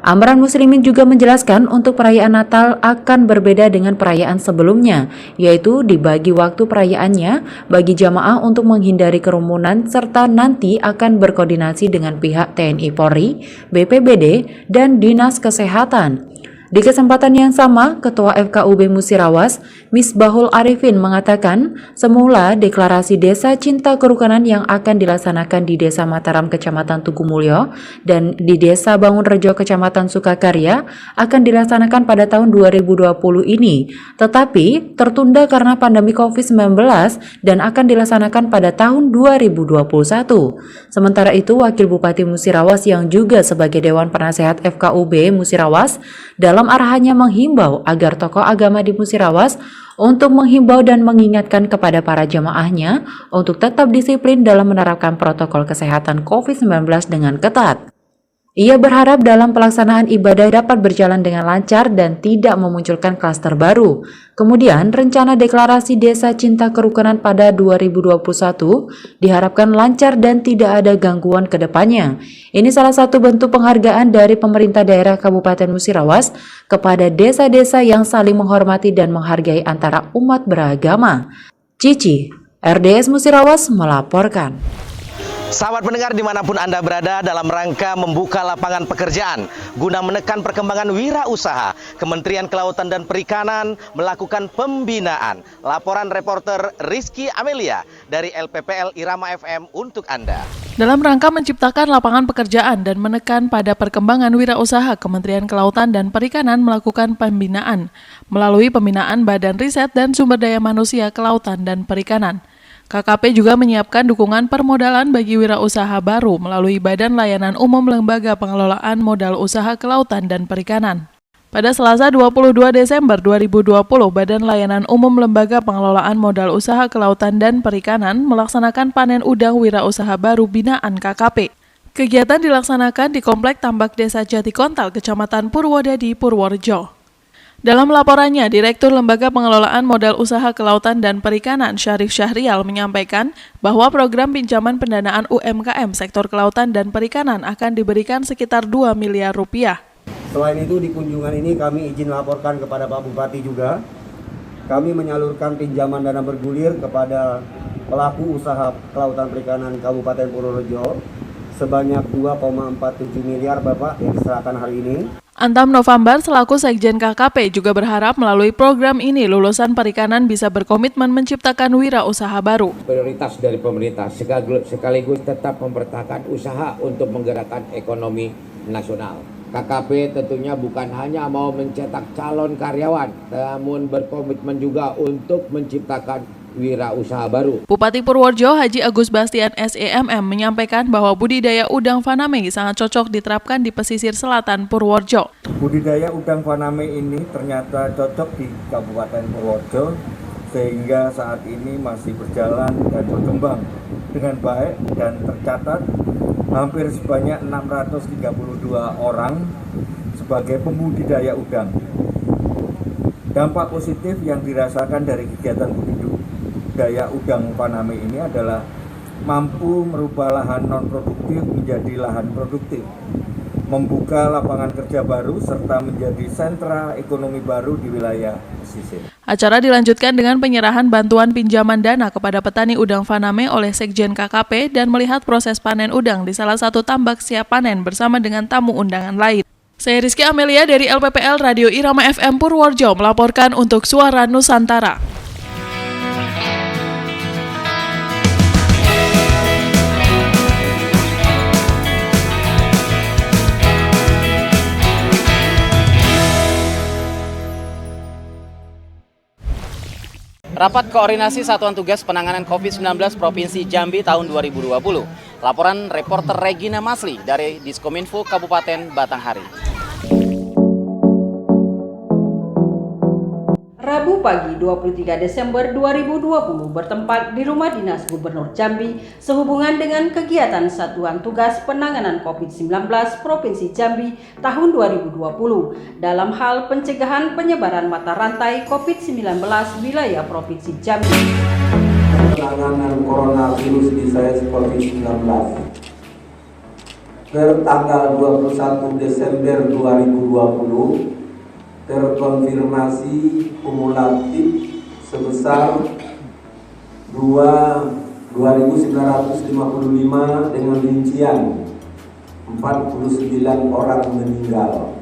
Amran Muslimin juga menjelaskan untuk perayaan Natal akan berbeda dengan perayaan sebelumnya, yaitu dibagi waktu perayaannya bagi jamaah untuk menghindari kerumunan serta nanti akan berkoordinasi dengan pihak TNI Polri, BPBD, dan Dinas Kesehatan. Di kesempatan yang sama, Ketua FKUB Musirawas, Misbahul Arifin mengatakan, semula deklarasi Desa Cinta Kerukunan yang akan dilaksanakan di Desa Mataram Kecamatan Tugumulyo dan di Desa Bangun Rejo Kecamatan Sukakarya akan dilaksanakan pada tahun 2020 ini, tetapi tertunda karena pandemi COVID-19 dan akan dilaksanakan pada tahun 2021. Sementara itu, Wakil Bupati Musirawas yang juga sebagai Dewan Penasehat FKUB Musirawas dalam arahannya menghimbau agar tokoh agama di Musirawas untuk menghimbau dan mengingatkan kepada para jamaahnya untuk tetap disiplin dalam menerapkan protokol kesehatan COVID-19 dengan ketat. Ia berharap dalam pelaksanaan ibadah dapat berjalan dengan lancar dan tidak memunculkan klaster baru. Kemudian, rencana deklarasi Desa Cinta Kerukunan pada 2021 diharapkan lancar dan tidak ada gangguan ke depannya. Ini salah satu bentuk penghargaan dari pemerintah daerah Kabupaten Musirawas kepada desa-desa yang saling menghormati dan menghargai antara umat beragama. Cici, RDS Musirawas melaporkan. Sahabat pendengar dimanapun Anda berada, dalam rangka membuka lapangan pekerjaan guna menekan perkembangan wirausaha, Kementerian Kelautan dan Perikanan melakukan pembinaan. Laporan reporter Rizky Amelia dari LPPL Irama FM untuk Anda. Dalam rangka menciptakan lapangan pekerjaan dan menekan pada perkembangan wirausaha, Kementerian Kelautan dan Perikanan melakukan pembinaan melalui pembinaan Badan Riset dan Sumber Daya Manusia Kelautan dan Perikanan. KKP juga menyiapkan dukungan permodalan bagi wirausaha baru melalui Badan Layanan Umum Lembaga Pengelolaan Modal Usaha Kelautan dan Perikanan. Pada Selasa 22 Desember 2020, Badan Layanan Umum Lembaga Pengelolaan Modal Usaha Kelautan dan Perikanan melaksanakan panen udang wirausaha baru binaan KKP. Kegiatan dilaksanakan di Komplek Tambak Desa Jatikontal, Kecamatan Purwodadi, Purworejo. Dalam laporannya, Direktur Lembaga Pengelolaan Modal Usaha Kelautan dan Perikanan Syarif Syahrial menyampaikan bahwa program pinjaman pendanaan UMKM sektor kelautan dan perikanan akan diberikan sekitar 2 miliar rupiah. Selain itu, di kunjungan ini kami izin laporkan kepada Pak Bupati juga, kami menyalurkan pinjaman dana bergulir kepada pelaku usaha kelautan perikanan Kabupaten Purworejo sebanyak 2,47 miliar Bapak yang diserahkan hari ini. Antam November selaku Sekjen KKP juga berharap melalui program ini lulusan perikanan bisa berkomitmen menciptakan wirausaha baru. Prioritas dari pemerintah sekaligus tetap mempertahankan usaha untuk menggerakkan ekonomi nasional. KKP tentunya bukan hanya mau mencetak calon karyawan, namun berkomitmen juga untuk menciptakan wirausaha baru. Bupati Purworejo Haji Agus Bastian SEMM menyampaikan bahwa budidaya udang faname sangat cocok diterapkan di pesisir selatan Purworejo. Budidaya udang faname ini ternyata cocok di Kabupaten Purworejo sehingga saat ini masih berjalan dan berkembang dengan baik dan tercatat hampir sebanyak 632 orang sebagai pembudidaya udang. Dampak positif yang dirasakan dari kegiatan budidaya udang faname ini adalah mampu merubah lahan non-produktif menjadi lahan produktif, membuka lapangan kerja baru, serta menjadi sentra ekonomi baru di wilayah pesisir. Acara dilanjutkan dengan penyerahan bantuan pinjaman dana kepada petani udang faname oleh Sekjen KKP dan melihat proses panen udang di salah satu tambak siap panen bersama dengan tamu undangan lain. Saya Rizky Amelia dari LPPL Radio Irama FM Purworejo melaporkan untuk Suara Nusantara. Rapat Koordinasi Satuan Tugas Penanganan COVID-19 Provinsi Jambi tahun 2020. Laporan reporter Regina Masli dari Diskominfo Kabupaten Batanghari. Rabu pagi 23 Desember 2020 bertempat di Rumah Dinas Gubernur Jambi sehubungan dengan kegiatan Satuan Tugas Penanganan COVID-19 Provinsi Jambi tahun 2020 dalam hal pencegahan penyebaran mata rantai COVID-19 wilayah Provinsi Jambi. Penanganan coronavirus di COVID-19 tertanggal 21 Desember 2020 terkonfirmasi kumulatif sebesar 2.955 dengan rincian 49 orang meninggal,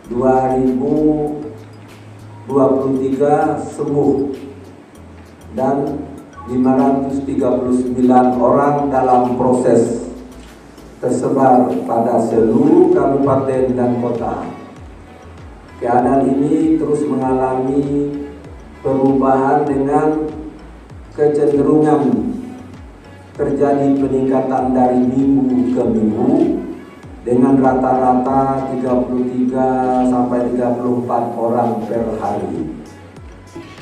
2.023 sembuh, dan 539 orang dalam proses tersebar pada seluruh kabupaten dan kota. Keadaan ini terus mengalami perubahan dengan kecenderungan terjadi peningkatan dari minggu ke minggu dengan rata-rata 33 sampai 34 orang per hari.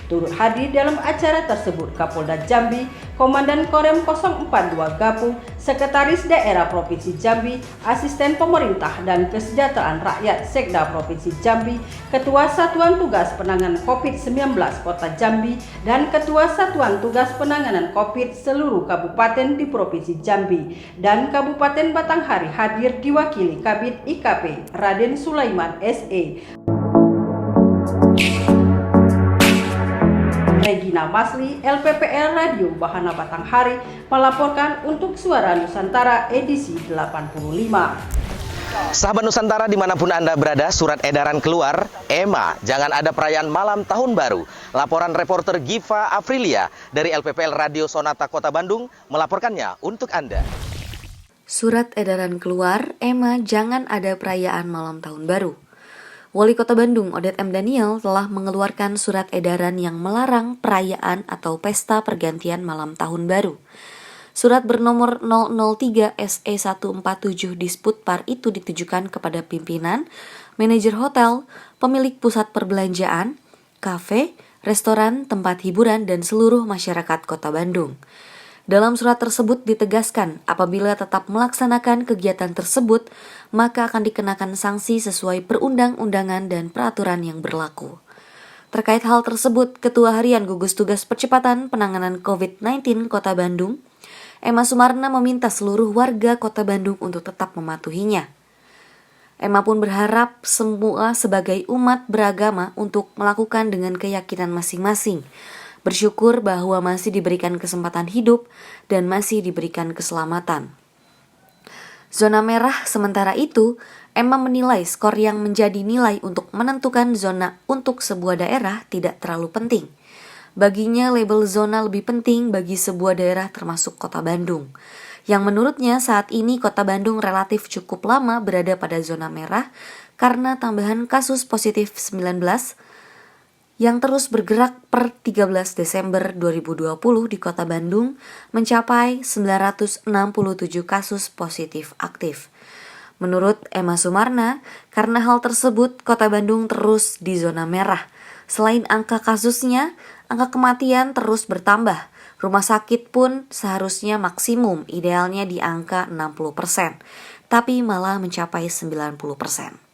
Turut hadir dalam acara tersebut Kapolda Jambi, Komandan Korem 042 Gapuh, Sekretaris Daerah Provinsi Jambi, Asisten Pemerintah dan Kesejahteraan Rakyat Sekda Provinsi Jambi, Ketua Satuan Tugas Penanganan COVID-19 Kota Jambi, dan Ketua Satuan Tugas Penanganan COVID seluruh kabupaten di Provinsi Jambi dan Kabupaten Batanghari hadir diwakili Kabid IKP Raden Sulaiman SE. Regina Masli, LPPL Radio Bahana Batanghari melaporkan untuk Suara Nusantara edisi 85. Sahabat Nusantara dimanapun Anda berada, surat edaran keluar, EMA, jangan ada perayaan malam tahun baru. Laporan reporter Giva Aprilia dari LPPL Radio Sonata Kota Bandung melaporkannya untuk Anda. Surat edaran keluar, EMA, jangan ada perayaan malam tahun baru. Wali Kota Bandung, Odette M. Daniel, telah mengeluarkan surat edaran yang melarang perayaan atau pesta pergantian malam tahun baru. Surat bernomor 003 SE 147 Disputpar itu ditujukan kepada pimpinan, manajer hotel, pemilik pusat perbelanjaan, kafe, restoran, tempat hiburan, dan seluruh masyarakat Kota Bandung. Dalam surat tersebut ditegaskan, apabila tetap melaksanakan kegiatan tersebut, maka akan dikenakan sanksi sesuai perundang-undangan dan peraturan yang berlaku. Terkait hal tersebut, Ketua Harian Gugus Tugas Percepatan Penanganan COVID-19 Kota Bandung, Emma Sumarna, meminta seluruh warga Kota Bandung untuk tetap mematuhinya. Emma pun berharap semua sebagai umat beragama untuk melakukan dengan keyakinan masing-masing, bersyukur bahwa masih diberikan kesempatan hidup dan masih diberikan keselamatan. Zona merah sementara itu, Emma menilai skor yang menjadi nilai untuk menentukan zona untuk sebuah daerah tidak terlalu penting. Baginya label zona lebih penting bagi sebuah daerah termasuk Kota Bandung, yang menurutnya saat ini Kota Bandung relatif cukup lama berada pada zona merah karena tambahan kasus positif 19 yang terus bergerak per 13 Desember 2020 di Kota Bandung mencapai 967 kasus positif aktif. Menurut Emma Sumarna, karena hal tersebut Kota Bandung terus di zona merah. Selain angka kasusnya, angka kematian terus bertambah. Rumah sakit pun seharusnya maksimum, idealnya di angka 60%, tapi malah mencapai 90%.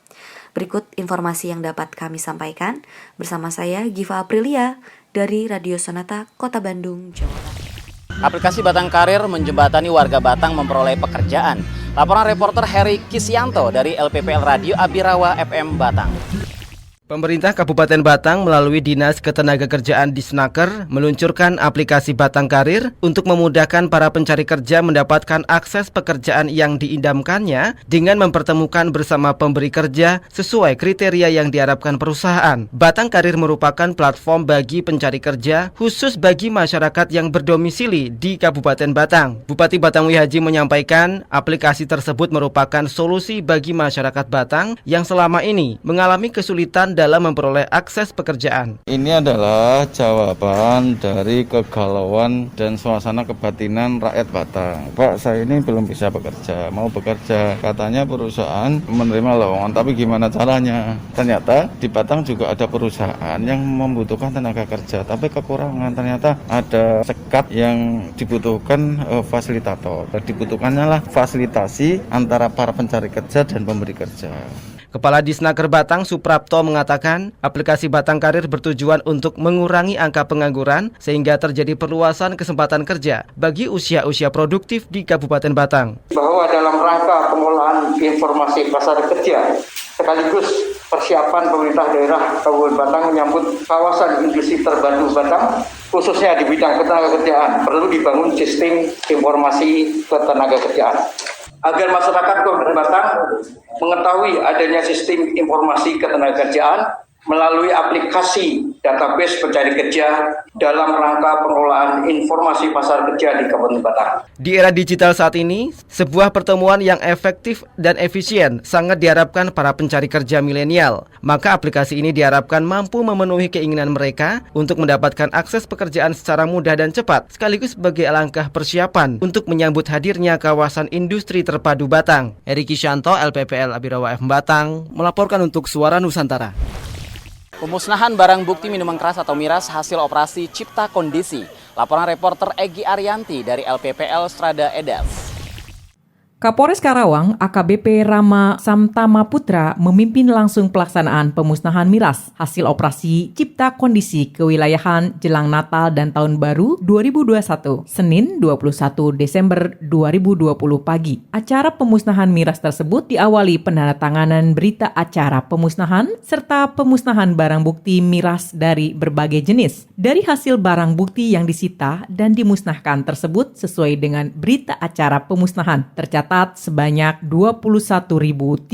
Berikut informasi yang dapat kami sampaikan bersama saya Giva Aprilia dari Radio Sonata Kota Bandung, Jawa Barat. Aplikasi Batang Karir menjembatani warga Batang memperoleh pekerjaan. Laporan reporter Heri Kisyanto dari LPPL Radio Abirawa FM Batang. Pemerintah Kabupaten Batang melalui Dinas Ketenagakerjaan Disnaker meluncurkan aplikasi Batang Karir untuk memudahkan para pencari kerja mendapatkan akses pekerjaan yang diidamkannya dengan mempertemukan bersama pemberi kerja sesuai kriteria yang diharapkan perusahaan. Batang Karir merupakan platform bagi pencari kerja khusus bagi masyarakat yang berdomisili di Kabupaten Batang. Bupati Batang Wihaji menyampaikan aplikasi tersebut merupakan solusi bagi masyarakat Batang yang selama ini mengalami kesulitan dalam memperoleh akses pekerjaan. Ini adalah jawaban dari kegalauan dan suasana kebatinan rakyat Batang. Pak, saya ini belum bisa bekerja, mau bekerja. Katanya perusahaan menerima lowongan, tapi gimana caranya? Ternyata di Batang juga ada perusahaan yang membutuhkan tenaga kerja, tapi kekurangan. Ternyata ada sekat yang dibutuhkan fasilitator. Dibutuhkannya lah fasilitasi antara para pencari kerja dan pemberi kerja. Kepala Disnaker Batang Suprapto mengatakan aplikasi Batang Karir bertujuan untuk mengurangi angka pengangguran sehingga terjadi perluasan kesempatan kerja bagi usia-usia produktif di Kabupaten Batang. Bahwa dalam rangka pengolahan informasi pasar kerja sekaligus persiapan pemerintah daerah Kabupaten Batang menyambut kawasan industri terpadu Batang khususnya di bidang ketenagakerjaan perlu dibangun sistem informasi ketenagakerjaan agar masyarakat Kabupaten Batang mengetahui adanya sistem informasi ketenagakerjaan melalui aplikasi database pencari kerja dalam rangka pengelolaan informasi pasar kerja di Kabupaten Batang. Di era digital saat ini, sebuah pertemuan yang efektif dan efisien sangat diharapkan para pencari kerja milenial. Maka aplikasi ini diharapkan mampu memenuhi keinginan mereka untuk mendapatkan akses pekerjaan secara mudah dan cepat, sekaligus sebagai langkah persiapan untuk menyambut hadirnya kawasan industri terpadu Batang. Eriki Shanto, LPPL Abirawa FM Batang, melaporkan untuk Suara Nusantara. Pemusnahan barang bukti minuman keras atau miras hasil operasi Cipta Kondisi. Laporan reporter Egy Arianti dari LPPL Strada Edas. Kapolres Karawang AKBP Rama Samtama Putra memimpin langsung pelaksanaan pemusnahan miras hasil operasi Cipta Kondisi kewilayahan jelang Natal dan Tahun Baru 2021, Senin 21 Desember 2020 pagi. Acara pemusnahan miras tersebut diawali penandatanganan berita acara pemusnahan serta pemusnahan barang bukti miras dari berbagai jenis. Dari hasil barang bukti yang disita dan dimusnahkan tersebut sesuai dengan berita acara pemusnahan, tercatat sebanyak 21.321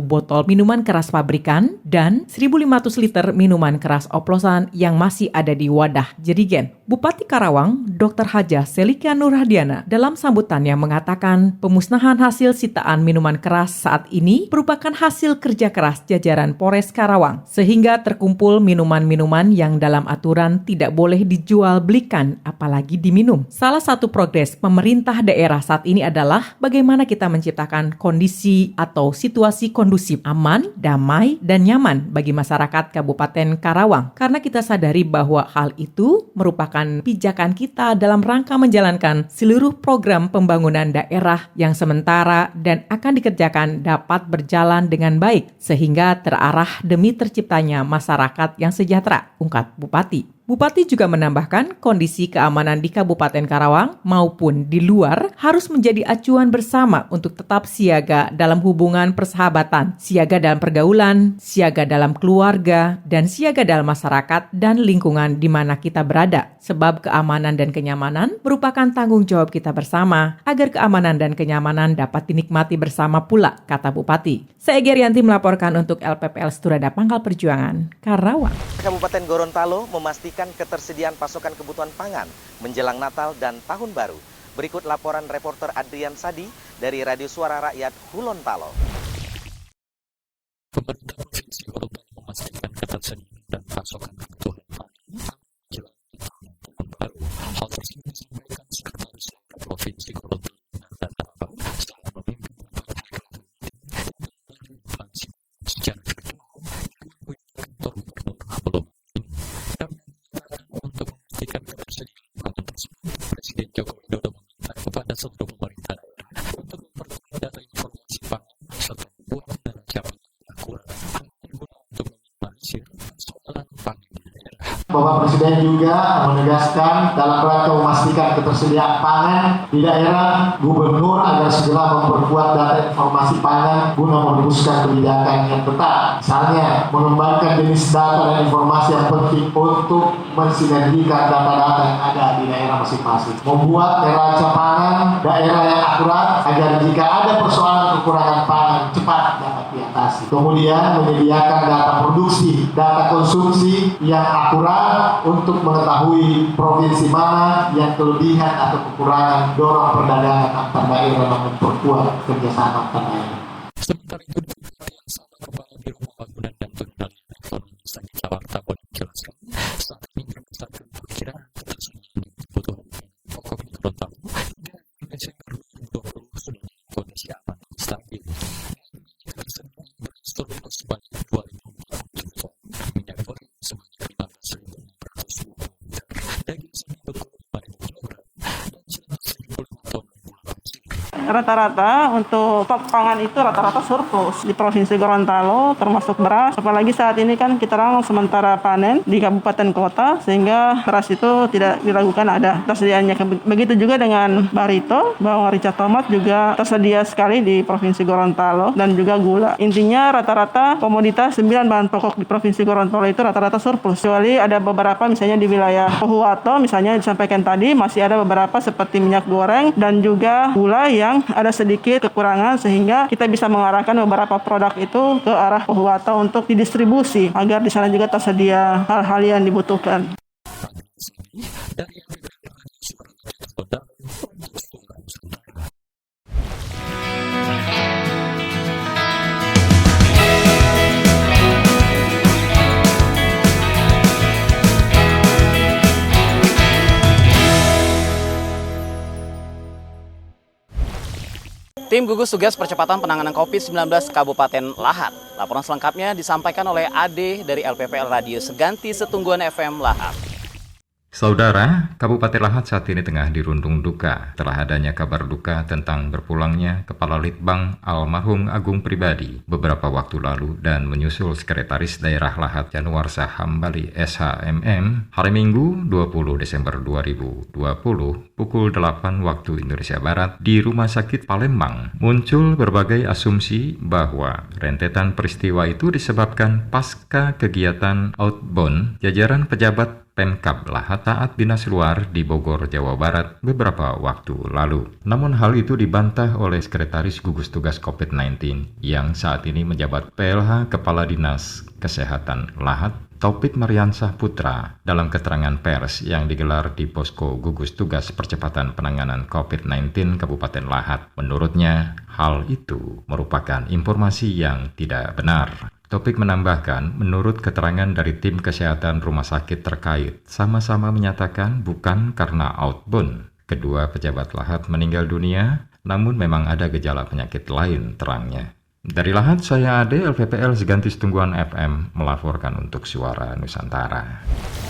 botol minuman keras pabrikan dan 1.500 liter minuman keras oplosan yang masih ada di wadah jerigen. Bupati Karawang, Dr. Haja Selika Nurhadiana, dalam sambutannya mengatakan pemusnahan hasil sitaan minuman keras saat ini merupakan hasil kerja keras jajaran Polres Karawang, sehingga terkumpul minuman-minuman yang dalam aturan tidak boleh dijual belikan apalagi diminum. Salah satu progres pemerintah daerah saat ini adalah bagaimana kita menciptakan kondisi atau situasi kondusif, aman, damai, dan nyaman bagi masyarakat Kabupaten Karawang. Karena kita sadari bahwa hal itu merupakan pijakan kita dalam rangka menjalankan seluruh program pembangunan daerah yang sementara dan akan dikerjakan dapat berjalan dengan baik sehingga terarah demi terciptanya masyarakat yang sejahtera, ungkap Bupati. Bupati juga menambahkan kondisi keamanan di Kabupaten Karawang maupun di luar harus menjadi acuan bersama untuk tetap siaga dalam hubungan persahabatan, siaga dalam pergaulan, siaga dalam keluarga, dan siaga dalam masyarakat dan lingkungan di mana kita berada. Sebab keamanan dan kenyamanan merupakan tanggung jawab kita bersama agar keamanan dan kenyamanan dapat dinikmati bersama pula, kata Bupati. Saya Egy Arianti melaporkan untuk LPPL Sturada Pangkal Perjuangan, Karawang. Kabupaten Gorontalo memastikan ketersediaan pasokan kebutuhan pangan menjelang Natal dan Tahun Baru. Berikut laporan reporter Adrian Sadi dari Radio Suara Rakyat Gorontalo. Pemerintah Provinsi Gorontalo memastikan ketersediaan dan pasokan kebutuhan pangan menjelang Tahun Baru. Hal tersebut disampaikan Sekretaris Jenderal Provinsi Gorontalo dan Taraba setelah memimpin secara virtual kantor gubernur belum untuk memastikan ketersediaan pangan tersebut. Presiden Joko Widodo meminta kepada seluruh pemerintah daerah untuk memperoleh data informasi pangan serta membuat manajemen yang akurat untuk meminimalisir persoalan pangan di daerah. Bapak Presiden Saya juga menegaskan dalam rangka memastikan ketersediaan pangan di daerah, Gubernur agar segera memperkuat data informasi pangan guna merumuskan kebijakan yang tepat. Misalnya, mengembangkan jenis data dan informasi yang penting untuk mensinergikan data-data yang ada di daerah masing-masing. Membuat neraca pangan daerah yang akurat agar jika ada persoalan kekurangan pangan cepat dapat diatasi. Kemudian menyediakan data produksi, data konsumsi yang akurat untuk mengetahui provinsi mana yang kelebihan atau kekurangan, dorong perdagangan antar daerah dan memperkuat kerjasama antar daerah. Sementara itu, yang sama Kepala Biro Pembangunan dan Pengendalian Ekonomi Sandi Jakarta menjelaskan saat ini berdasarkan perkiraan ketersediaan kebutuhan pokok di Gorontalo dan Desember 2020 sudah kondisi aman stabil. Tersebut berseluruh sebanyak 2.040 ton, minyak goreng sebanyak 15.400 liter, daging sapi beku 5.000 kg, dan 175 ton gula pasir. Rata-rata untuk stok pangan itu rata-rata surplus di Provinsi Gorontalo, termasuk beras. Apalagi saat ini kan kita sementara panen di kabupaten kota, sehingga beras itu tidak diragukan ada tersediaannya. Begitu juga dengan barito, bawang rica tomat juga tersedia sekali di Provinsi Gorontalo, dan juga gula. Intinya rata-rata komoditas 9 bahan pokok di Provinsi Gorontalo itu rata-rata surplus. Kecuali ada beberapa misalnya di wilayah Pohuwato, misalnya disampaikan tadi, masih ada beberapa seperti minyak goreng dan juga gula yang ada sedikit kekurangan, sehingga kita bisa mengarahkan beberapa produk itu ke arah Pohuwato untuk didistribusi agar di sana juga tersedia hal-hal yang dibutuhkan. Tim gugus tugas percepatan penanganan COVID-19 Kabupaten Lahat. Laporan selengkapnya disampaikan oleh Ade dari LPPL Radio Seganti Setungguan FM Lahat. Saudara, Kabupaten Lahat saat ini tengah dirundung duka telah adanya kabar duka tentang berpulangnya Kepala Litbang almarhum Agung Pribadi beberapa waktu lalu dan menyusul Sekretaris Daerah Lahat Januarsa Hambali SHMM hari Minggu 20 Desember 2020 pukul 8 waktu Indonesia Barat di Rumah Sakit Palembang. Muncul berbagai asumsi bahwa rentetan peristiwa itu disebabkan pasca kegiatan outbound jajaran pejabat Pemkab Lahat taat dinas luar di Bogor, Jawa Barat beberapa waktu lalu. Namun hal itu dibantah oleh Sekretaris Gugus Tugas COVID-19 yang saat ini menjabat PLH Kepala Dinas Kesehatan Lahat, Taufik Mariansah Putra, dalam keterangan pers yang digelar di Posko Gugus Tugas Percepatan Penanganan COVID-19 Kabupaten Lahat. Menurutnya, hal itu merupakan informasi yang tidak benar. Topik menambahkan, menurut keterangan dari tim kesehatan rumah sakit terkait, sama-sama menyatakan bukan karena outbound. Kedua pejabat Lahat meninggal dunia, namun memang ada gejala penyakit lain, terangnya. Dari Lahat, saya Ade, LPPL Seganti Setungguan FM, melaporkan untuk Suara Nusantara.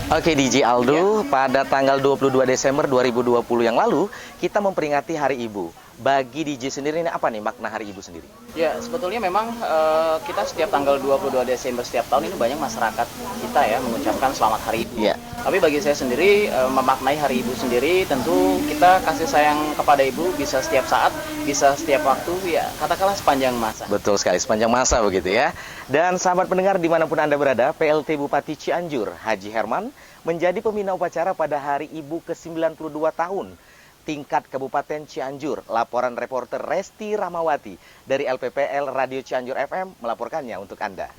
Oke DJ Aldo, pada tanggal 22 Desember 2020 yang lalu, kita memperingati Hari Ibu. Bagi DJ sendiri ini apa nih makna Hari Ibu sendiri? Ya, sebetulnya memang kita setiap tanggal 22 Desember setiap tahun ini banyak masyarakat kita ya mengucapkan selamat Hari Ibu. Ya. Tapi bagi saya sendiri memaknai Hari Ibu sendiri, tentu kita kasih sayang kepada Ibu bisa setiap saat, bisa setiap waktu, ya katakanlah sepanjang masa. Betul sekali, sepanjang masa begitu ya. Dan sahabat pendengar dimanapun Anda berada, PLT Bupati Cianjur, Haji Herman, menjadi pembina upacara pada Hari Ibu ke-92 tahun. Tingkat Kabupaten Cianjur. Laporan reporter Resti Ramawati dari LPPL Radio Cianjur FM melaporkannya untuk Anda.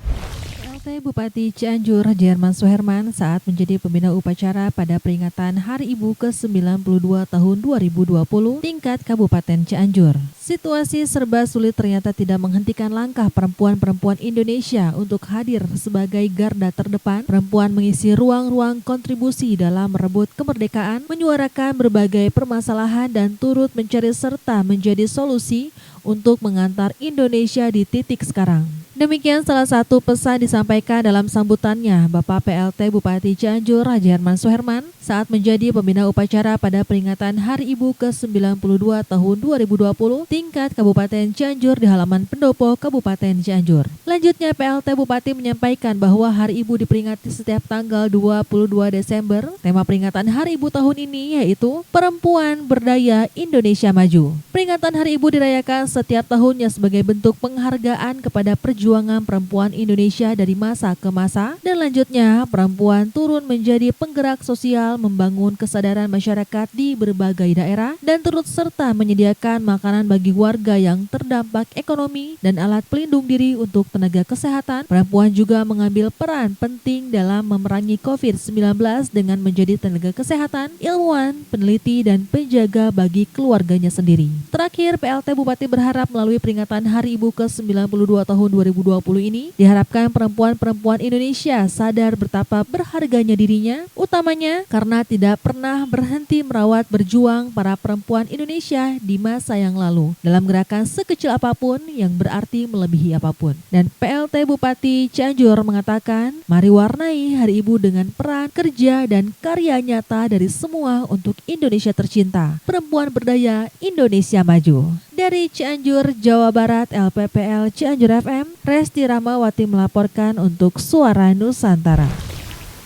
PLT Bupati Cianjur Herman Suherman saat menjadi pembina upacara pada peringatan Hari Ibu ke-92 tahun 2020 tingkat Kabupaten Cianjur. Situasi serba sulit ternyata tidak menghentikan langkah perempuan-perempuan Indonesia untuk hadir sebagai garda terdepan. Perempuan mengisi ruang-ruang kontribusi dalam merebut kemerdekaan, menyuarakan berbagai permasalahan dan turut mencari serta menjadi solusi untuk mengantar Indonesia di titik sekarang. Demikian salah satu pesan disampaikan dalam sambutannya Bapak PLT Bupati Cianjur Haji Herman Suherman saat menjadi pembina upacara pada peringatan Hari Ibu ke-92 tahun 2020 tingkat Kabupaten Cianjur di halaman pendopo Kabupaten Cianjur. Lanjutnya, PLT Bupati menyampaikan bahwa Hari Ibu diperingati setiap tanggal 22 Desember. Tema peringatan Hari Ibu tahun ini yaitu Perempuan Berdaya Indonesia Maju. Peringatan Hari Ibu dirayakan setiap tahunnya sebagai bentuk penghargaan kepada perjuangan perempuan Indonesia dari masa ke masa, dan lanjutnya perempuan turun menjadi penggerak sosial, membangun kesadaran masyarakat di berbagai daerah, dan turut serta menyediakan makanan bagi warga yang terdampak ekonomi dan alat pelindung diri untuk tenaga kesehatan. Perempuan juga mengambil peran penting dalam memerangi COVID-19 dengan menjadi tenaga kesehatan, ilmuwan, peneliti, dan penjaga bagi keluarganya sendiri. Terakhir, PLT Bupati berharap melalui peringatan Hari Ibu ke-92 tahun 2020 ini, diharapkan perempuan-perempuan Indonesia sadar betapa berharganya dirinya, utamanya karena tidak pernah berhenti merawat berjuang para perempuan Indonesia di masa yang lalu dalam gerakan sekecil apapun yang berarti melebihi apapun. Dan PLT Bupati Cianjur mengatakan, mari warnai Hari Ibu dengan peran, kerja, dan karya nyata dari semua untuk Indonesia tercinta. Perempuan berdaya Indonesia maju. Dari Cianjur, Jawa Barat, LPPL Cianjur FM, Resti Ramawati melaporkan untuk Suara Nusantara.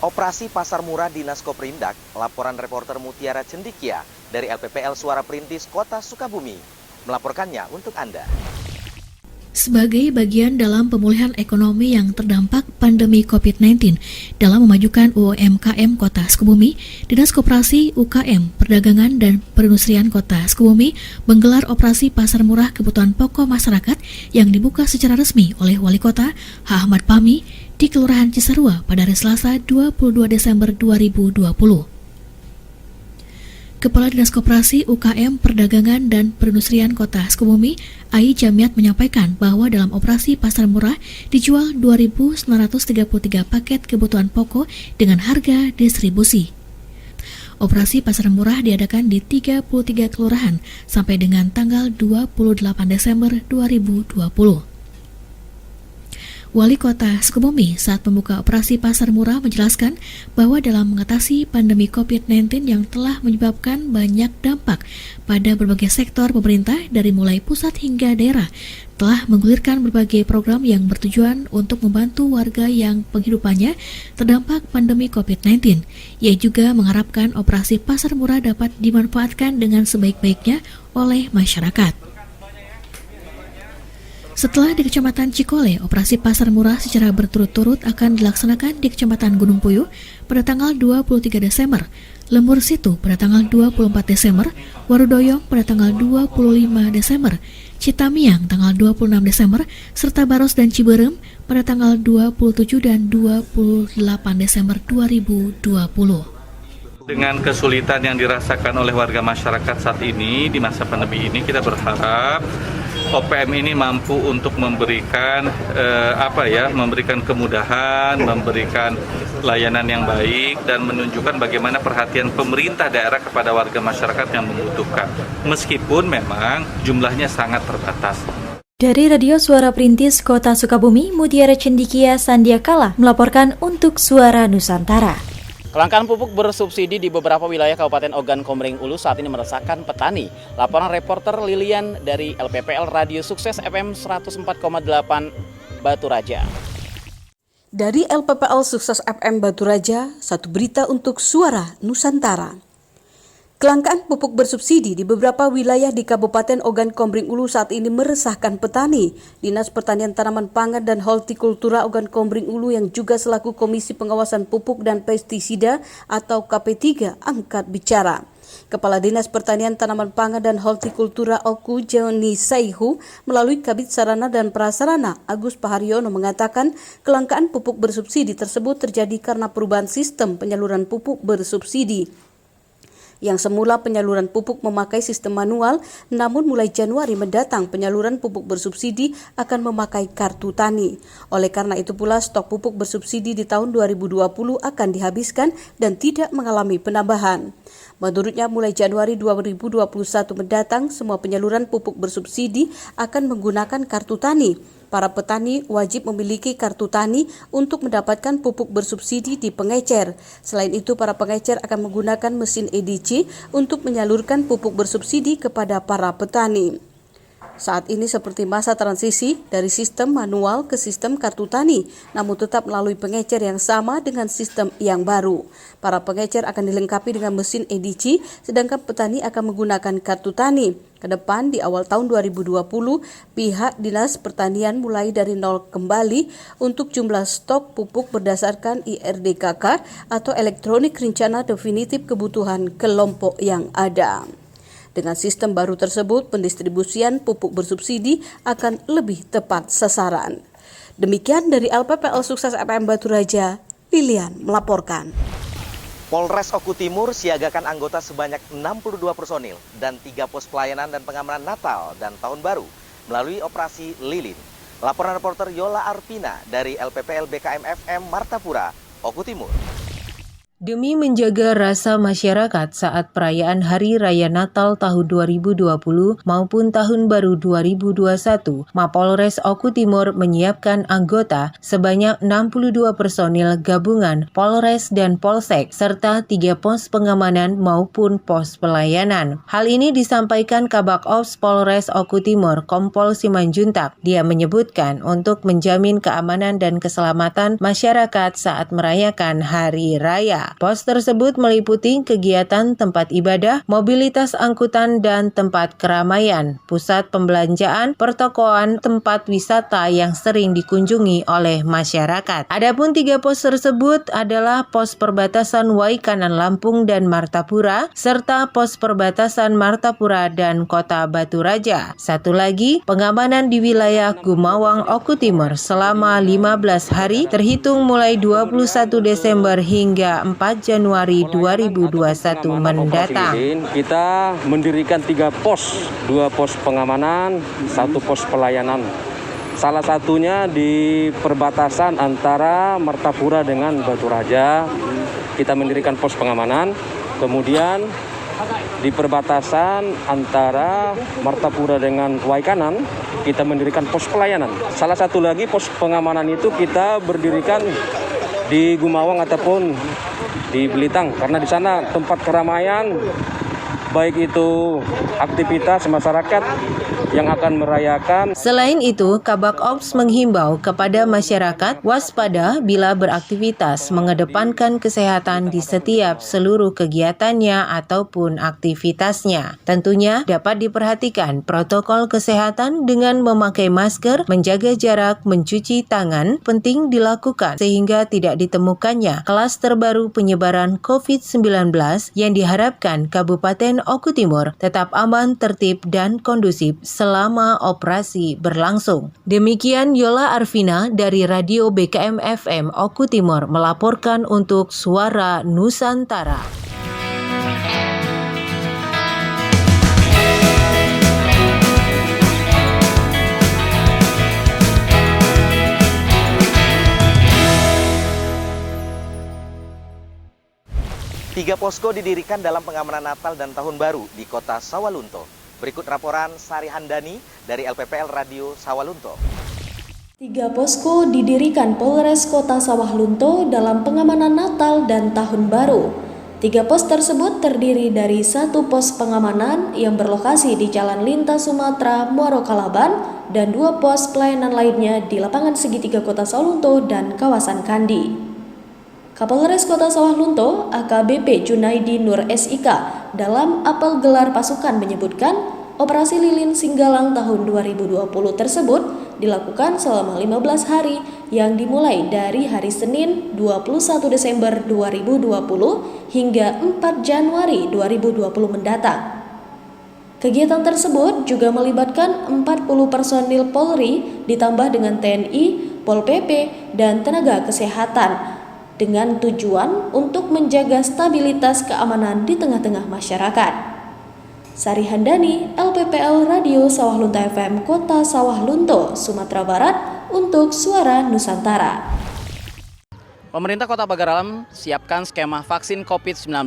Operasi Pasar Murah Dinas Koprindak, laporan reporter Mutiara Cendikia dari LPPL Suara Perintis Kota Sukabumi, melaporkannya untuk Anda. Sebagai bagian dalam pemulihan ekonomi yang terdampak pandemi COVID-19 dalam memajukan UMKM Kota Sukabumi, Dinas Koperasi UKM, Perdagangan dan Perindustrian Kota Sukabumi menggelar operasi Pasar Murah Kebutuhan Pokok Masyarakat yang dibuka secara resmi oleh Wali Kota H. Ahmad Fahmi di Kelurahan Cisarua pada hari Selasa 22 Desember 2020. Kepala Dinas Koperasi UKM Perdagangan dan Perindustrian Kota Sukabumi, Ai Jamiat menyampaikan bahwa dalam operasi Pasar Murah dijual 2.933 paket kebutuhan pokok dengan harga distribusi. Operasi Pasar Murah diadakan di 33 kelurahan sampai dengan tanggal 28 Desember 2020. Wali Kota Sukabumi saat membuka operasi Pasar Murah menjelaskan bahwa dalam mengatasi pandemi COVID-19 yang telah menyebabkan banyak dampak pada berbagai sektor pemerintah dari mulai pusat hingga daerah, telah menggulirkan berbagai program yang bertujuan untuk membantu warga yang penghidupannya terdampak pandemi COVID-19. Ia juga mengharapkan operasi Pasar Murah dapat dimanfaatkan dengan sebaik-baiknya oleh masyarakat. Setelah di Kecamatan Cikole, operasi Pasar Murah secara berturut-turut akan dilaksanakan di Kecamatan Gunung Puyuh pada tanggal 23 Desember, Lembur Situ pada tanggal 24 Desember, Warudoyong pada tanggal 25 Desember, Citamiang tanggal 26 Desember, serta Baros dan Ciberem pada tanggal 27 dan 28 Desember 2020. Dengan kesulitan yang dirasakan oleh warga masyarakat saat ini di masa pandemi ini, kita berharap OPM ini mampu untuk memberikan memberikan kemudahan, memberikan layanan yang baik, dan menunjukkan bagaimana perhatian pemerintah daerah kepada warga masyarakat yang membutuhkan. Meskipun memang jumlahnya sangat terbatas. Dari Radio Suara Perintis Kota Sukabumi, Mutiara Cendikia Sandiakala melaporkan untuk Suara Nusantara. Kelangkaan pupuk bersubsidi di beberapa wilayah Kabupaten Ogan Komering Ulu saat ini meresahkan petani. Laporan reporter Lilian dari LPPL Radio Sukses FM 104,8 Batu Raja. Dari LPPL Sukses FM Batu Raja, satu berita untuk Suara Nusantara. Kelangkaan pupuk bersubsidi di beberapa wilayah di Kabupaten Ogan Komering Ulu saat ini meresahkan petani. Dinas Pertanian Tanaman Pangan dan Hortikultura Ogan Komering Ulu yang juga selaku Komisi Pengawasan Pupuk dan Pestisida atau KP3 angkat bicara. Kepala Dinas Pertanian Tanaman Pangan dan Hortikultura Oku Joni Saihu melalui Kabid Sarana dan Prasarana Agus Paharyono mengatakan kelangkaan pupuk bersubsidi tersebut terjadi karena perubahan sistem penyaluran pupuk bersubsidi. Yang semula penyaluran pupuk memakai sistem manual, namun mulai Januari mendatang penyaluran pupuk bersubsidi akan memakai kartu tani. Oleh karena itu pula stok pupuk bersubsidi di tahun 2020 akan dihabiskan dan tidak mengalami penambahan. Menurutnya mulai Januari 2021 mendatang semua penyaluran pupuk bersubsidi akan menggunakan kartu tani. Para petani wajib memiliki kartu tani untuk mendapatkan pupuk bersubsidi di pengecer. Selain itu, para pengecer akan menggunakan mesin EDC untuk menyalurkan pupuk bersubsidi kepada para petani. Saat ini seperti masa transisi dari sistem manual ke sistem kartu tani, namun tetap melalui pengecer yang sama dengan sistem yang baru. Para pengecer akan dilengkapi dengan mesin edisi, sedangkan petani akan menggunakan kartu tani. Kedepan di awal tahun 2020, pihak Dinas Pertanian mulai dari nol kembali untuk jumlah stok pupuk berdasarkan IRDKK atau Elektronik Rencana Definitif Kebutuhan Kelompok yang ada. Dengan sistem baru tersebut, pendistribusian pupuk bersubsidi akan lebih tepat sasaran. Demikian dari LPPL Sukses FM Batu Raja, Lilian melaporkan. Polres Oku Timur siagakan anggota sebanyak 62 personil dan 3 pos pelayanan dan pengamanan Natal dan Tahun Baru melalui operasi Lilin. Laporan reporter Yola Arpina dari LPPL BKM FM Martapura, Oku Timur. Demi menjaga rasa masyarakat saat perayaan Hari Raya Natal tahun 2020 maupun Tahun Baru 2021, Mapolres Oku Timur menyiapkan anggota sebanyak 62 personil gabungan Polres dan Polsek, serta 3 pos pengamanan maupun pos pelayanan. Hal ini disampaikan Kabak Ops Polres Oku Timur, Kompol Simanjuntak. Dia menyebutkan untuk menjamin keamanan dan keselamatan masyarakat saat merayakan Hari Raya. Pos tersebut meliputi kegiatan tempat ibadah, mobilitas angkutan dan tempat keramaian, pusat pembelanjaan, pertokoan, tempat wisata yang sering dikunjungi oleh masyarakat. Adapun 3 pos tersebut adalah pos perbatasan Waikanan Lampung dan Martapura, serta pos perbatasan Martapura dan Kota Batu Raja. Satu lagi, pengamanan di wilayah Gumawang Oku Timur selama 15 hari terhitung mulai 21 Desember hingga 4 Januari 2021 mendatang. Kita mendirikan 3 pos, 2 pos pengamanan, 1 pos pelayanan. Salah satunya di perbatasan antara Martapura dengan Batu Raja, kita mendirikan pos pengamanan. Kemudian di perbatasan antara Martapura dengan Waikanan, kita mendirikan pos pelayanan. Salah satu lagi pos pengamanan itu kita berdirikan di Gumawang ataupun di Belitang, karena di sana tempat keramaian, baik itu aktivitas masyarakat yang akan merayakan. Selain itu, Kabak Ops menghimbau kepada masyarakat waspada bila beraktivitas, mengedepankan kesehatan di setiap seluruh kegiatannya ataupun aktivitasnya. Tentunya dapat diperhatikan protokol kesehatan dengan memakai masker, menjaga jarak, mencuci tangan, penting dilakukan sehingga tidak ditemukannya klaster baru penyebaran COVID-19 yang diharapkan Kabupaten Oku Timur tetap aman, tertib, dan kondusif selama operasi berlangsung. Demikian Yola Arvina dari Radio BKM FM Oku Timur melaporkan untuk Suara Nusantara. Tiga posko didirikan dalam pengamanan Natal dan Tahun Baru di Kota Sawalunto. Berikut laporan Sari Handani dari LPPL Radio Sawalunto. 3 posko didirikan Polres Kota Sawalunto dalam pengamanan Natal dan Tahun Baru. 3 pos tersebut terdiri dari 1 pos pengamanan yang berlokasi di Jalan Lintas Sumatera, Muaro Kalaban, dan 2 pos pelayanan lainnya di lapangan segitiga Kota Sawalunto dan kawasan Kandi. Kapolres Kota Sawalunto AKBP Junaidi Nur SIK dalam apel gelar pasukan menyebutkan operasi Lilin Singgalang tahun 2020 tersebut dilakukan selama 15 hari yang dimulai dari hari Senin 21 Desember 2020 hingga 4 Januari 2020 mendatang. Kegiatan tersebut juga melibatkan 40 personil Polri ditambah dengan TNI, Pol PP, dan tenaga kesehatan dengan tujuan untuk menjaga stabilitas keamanan di tengah-tengah masyarakat. Sari Handani, LPPL Radio Sawalunto FM Kota Sawalunto, Sumatera Barat untuk Suara Nusantara. Pemerintah Kota Pagar Alam siapkan skema vaksin COVID-19.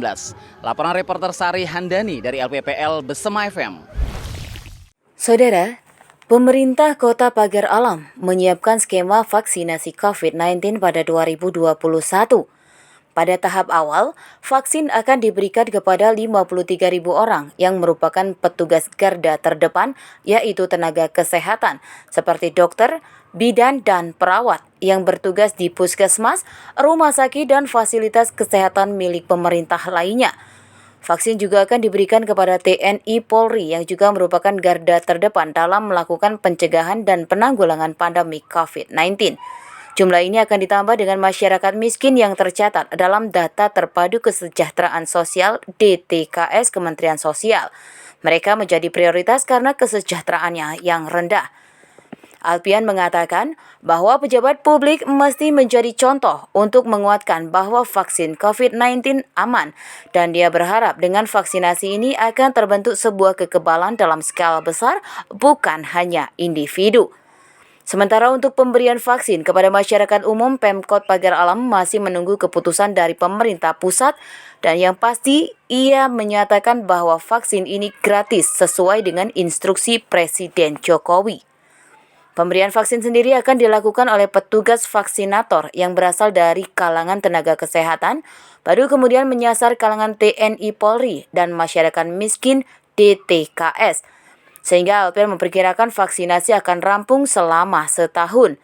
Laporan reporter Sari Handani dari LPPL Besema FM. Saudara, pemerintah Kota Pagar Alam menyiapkan skema vaksinasi COVID-19 pada 2021. Pada tahap awal, vaksin akan diberikan kepada 53.000 orang yang merupakan petugas garda terdepan, yaitu tenaga kesehatan seperti dokter, bidan, dan perawat yang bertugas di puskesmas, rumah sakit, dan fasilitas kesehatan milik pemerintah lainnya. Vaksin juga akan diberikan kepada TNI Polri yang juga merupakan garda terdepan dalam melakukan pencegahan dan penanggulangan pandemi COVID-19. Jumlah ini akan ditambah dengan masyarakat miskin yang tercatat dalam Data Terpadu Kesejahteraan Sosial DTKS Kementerian Sosial. Mereka menjadi prioritas karena kesejahteraannya yang rendah. Alpian mengatakan bahwa pejabat publik mesti menjadi contoh untuk menguatkan bahwa vaksin COVID-19 aman, dan dia berharap dengan vaksinasi ini akan terbentuk sebuah kekebalan dalam skala besar, bukan hanya individu. Sementara untuk pemberian vaksin kepada masyarakat umum, Pemkot Pagar Alam masih menunggu keputusan dari pemerintah pusat, dan yang pasti ia menyatakan bahwa vaksin ini gratis sesuai dengan instruksi Presiden Jokowi. Pemberian vaksin sendiri akan dilakukan oleh petugas vaksinator yang berasal dari kalangan tenaga kesehatan, baru kemudian menyasar kalangan TNI Polri dan masyarakat miskin DTKS. Sehingga Alpian memperkirakan vaksinasi akan rampung selama setahun.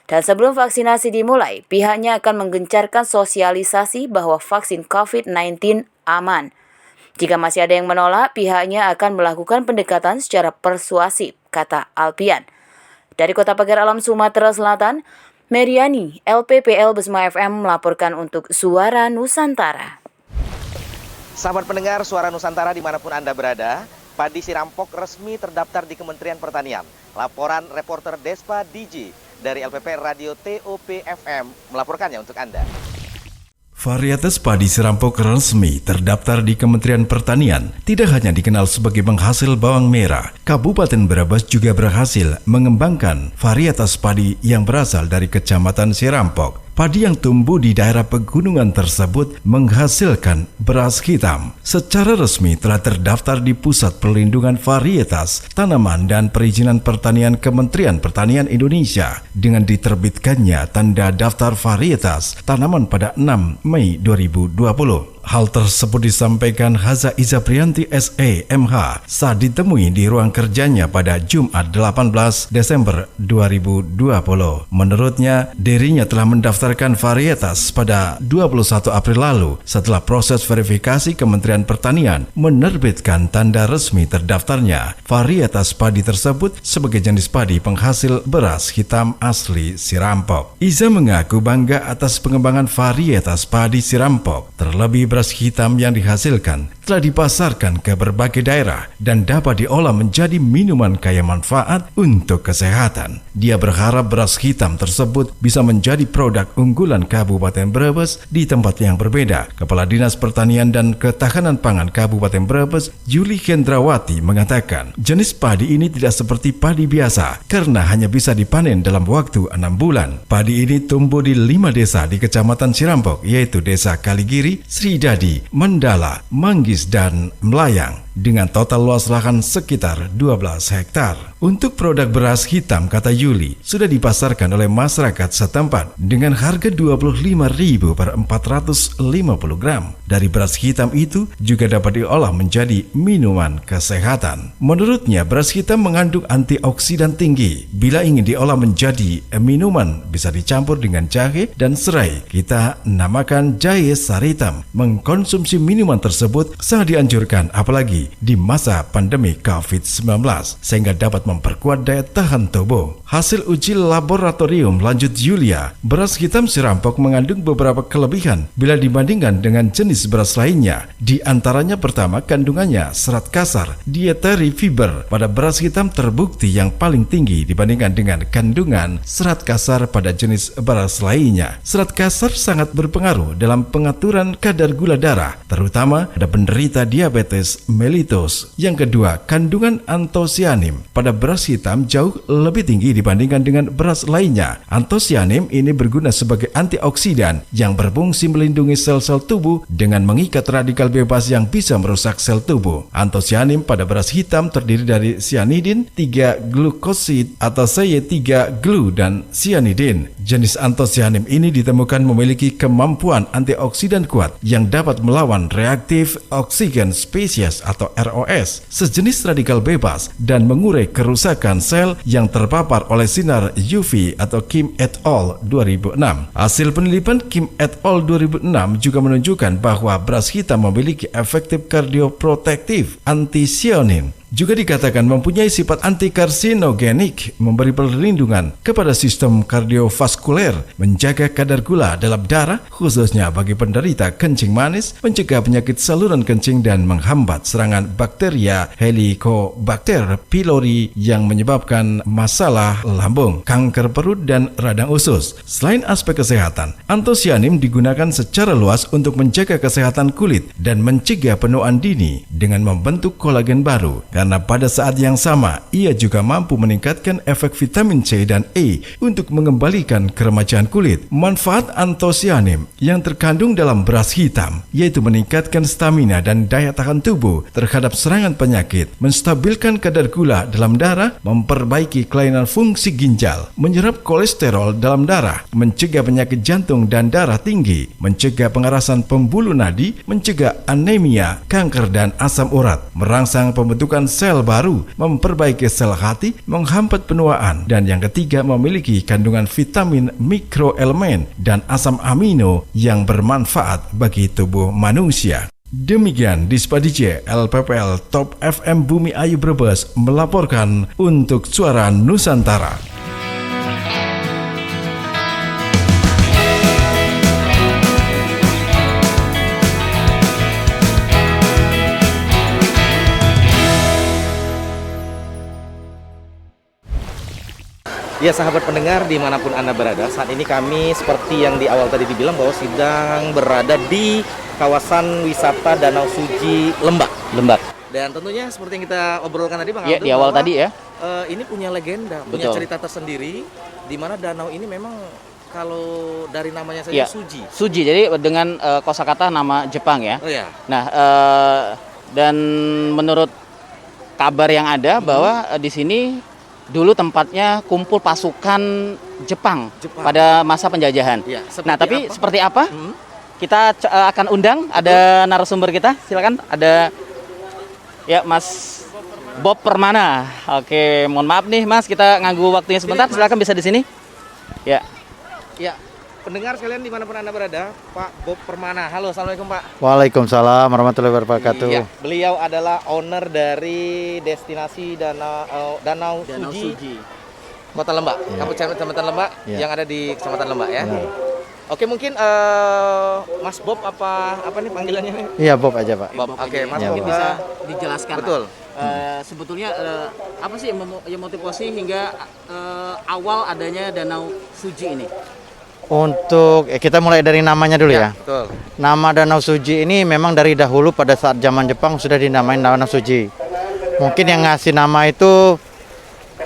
Dan sebelum vaksinasi dimulai, pihaknya akan menggencarkan sosialisasi bahwa vaksin COVID-19 aman. Jika masih ada yang menolak, pihaknya akan melakukan pendekatan secara persuasif, kata Alpian. Dari Kota Pagar Alam, Sumatera Selatan, Meriani, LPPL Besma FM melaporkan untuk Suara Nusantara. Sahabat pendengar Suara Nusantara dimanapun Anda berada, padi sirampok resmi terdaftar di Kementerian Pertanian. Laporan reporter Despa DJ dari LPP Radio TOP FM melaporkannya untuk Anda. Varietas padi sirampok resmi terdaftar di Kementerian Pertanian tidak hanya dikenal sebagai penghasil bawang merah. Kabupaten Brebes juga berhasil mengembangkan varietas padi yang berasal dari Kecamatan Sirampok. Padi yang tumbuh di daerah pegunungan tersebut menghasilkan beras hitam. Secara resmi telah terdaftar di Pusat Perlindungan Varietas, Tanaman dan Perizinan Pertanian Kementerian Pertanian Indonesia dengan diterbitkannya tanda daftar varietas tanaman pada 6 Mei 2020. Hal tersebut disampaikan Haza Izaprianti SE MH saat ditemui di ruang kerjanya pada Jumat 18 Desember 2020. Menurutnya, dirinya telah mendaftarkan varietas pada 21 April lalu setelah proses verifikasi Kementerian Pertanian menerbitkan tanda resmi terdaftarnya varietas padi tersebut sebagai jenis padi penghasil beras hitam asli Sirampok. Iza mengaku bangga atas pengembangan varietas padi Sirampok, terlebih beras hitam yang dihasilkan telah dipasarkan ke berbagai daerah dan dapat diolah menjadi minuman kaya manfaat untuk kesehatan. Dia berharap beras hitam tersebut bisa menjadi produk unggulan Kabupaten Brebes di tempat yang berbeda. Kepala Dinas Pertanian dan Ketahanan Pangan Kabupaten Brebes, Yuli Hendrawati, mengatakan jenis padi ini tidak seperti padi biasa karena hanya bisa dipanen dalam waktu 6 bulan. Padi ini tumbuh di 5 desa di Kecamatan Sirampok, yaitu Desa Kaligiri, Sridadi, Mandala, Manggis, dan Melayang dengan total luas lahan sekitar 12 hektar. Untuk produk beras hitam, kata Yuli, sudah dipasarkan oleh masyarakat setempat dengan harga Rp25.000 per 450 gram. Dari beras hitam itu juga dapat diolah menjadi minuman kesehatan. Menurutnya, beras hitam mengandung antioksidan tinggi. Bila ingin diolah menjadi minuman, bisa dicampur dengan jahe dan serai. Kita namakan jahe saritam. Mengkonsumsi minuman tersebut sangat dianjurkan, apalagi di masa pandemi COVID-19, sehingga dapat memperkuat daya tahan tubuh. Hasil uji laboratorium, lanjut Yulia, beras hitam Sirampok mengandung beberapa kelebihan bila dibandingkan dengan jenis beras lainnya. Di antaranya pertama, kandungannya serat kasar, dietary fiber pada beras hitam terbukti yang paling tinggi dibandingkan dengan kandungan serat kasar pada jenis beras lainnya. Serat kasar sangat berpengaruh dalam pengaturan kadar gula darah, terutama pada penderita diabetes mellitus mellitus. Yang kedua, kandungan antosianin pada beras hitam jauh lebih tinggi dibandingkan dengan beras lainnya. Antosianin ini berguna sebagai antioksidan yang berfungsi melindungi sel-sel tubuh dengan mengikat radikal bebas yang bisa merusak sel tubuh. Antosianin pada beras hitam terdiri dari cyanidin, 3-glukosid atau CY3-glu dan cyanidin. Jenis antosianin ini ditemukan memiliki kemampuan antioksidan kuat yang dapat melawan reaktif oksigen spesies atau ROS, sejenis radikal bebas, dan mengurai kerusakan sel yang terpapar oleh sinar UV atau Kim et al. 2006. Hasil penelitian Kim et al. 2006 juga menunjukkan bahwa beras hitam memiliki efektif kardioprotektif anti-cyanin. Juga dikatakan mempunyai sifat antikarsinogenik, memberi perlindungan kepada sistem kardiovaskuler, menjaga kadar gula dalam darah, khususnya bagi penderita kencing manis, mencegah penyakit saluran kencing, dan menghambat serangan bakteria Helicobacter pylori yang menyebabkan masalah lambung, kanker perut, dan radang usus. Selain aspek kesehatan, antosianin digunakan secara luas untuk menjaga kesehatan kulit dan mencegah penuaan dini dengan membentuk kolagen baru. Karena pada saat yang sama, ia juga mampu meningkatkan efek vitamin C dan E untuk mengembalikan keremajahan kulit. Manfaat antosianin yang terkandung dalam beras hitam yaitu meningkatkan stamina dan daya tahan tubuh terhadap serangan penyakit, menstabilkan kadar gula dalam darah, memperbaiki kelainan fungsi ginjal, menyerap kolesterol dalam darah, mencegah penyakit jantung dan darah tinggi, mencegah pengerasan pembuluh nadi, mencegah anemia, kanker, dan asam urat, merangsang pembentukan sel baru, memperbaiki sel hati, menghambat penuaan, dan yang ketiga memiliki kandungan vitamin, mikroelemen, dan asam amino yang bermanfaat bagi tubuh manusia. Demikian Dispa DJ LPPL Top FM Bumi Ayu Brebes melaporkan untuk Suara Nusantara. Ya sahabat pendengar dimanapun Anda berada, saat ini kami seperti yang di awal tadi dibilang bahwa sedang berada di kawasan wisata Danau Suji Lembak. Dan tentunya seperti yang kita obrolkan tadi Bang Aldo, di awal tadi ya. Ini punya legenda, punya cerita tersendiri di mana danau ini memang kalau dari namanya saja Suji. Suji, jadi dengan kosakata nama Jepang ya. Oh ya. Nah, dan menurut kabar yang ada bahwa di sini dulu tempatnya kumpul pasukan Jepang pada masa penjajahan. Ya, nah, tapi seperti apa? Kita akan undang, ada narasumber kita, silakan. Ada ya Mas Bob Permana. Oke, mohon maaf nih Mas, kita nganggu waktunya sebentar. Silakan bisa di sini. Ya. Ya. Pendengar sekalian dimanapun Anda berada, Pak Bob Permana. Halo, assalamualaikum Pak. Waalaikumsalam warahmatullahi wabarakatuh. Iya, beliau adalah owner dari destinasi Danau Suji, Kota Lembak, Kecamatan Lembak, yang ada di Kecamatan Lembak ya. Oke, mungkin Mas Bob apa nih panggilannya? Iya, Bob aja Pak. Bob, oke, Mas ya, mungkin bisa dijelaskan. Betul. Sebetulnya apa sih yang motivasi hingga awal adanya Danau Suji ini? Untuk kita mulai dari namanya dulu ya. Betul. Nama Danau Suji ini memang dari dahulu pada saat zaman Jepang sudah dinamain Danau Suji. Mungkin yang ngasih nama itu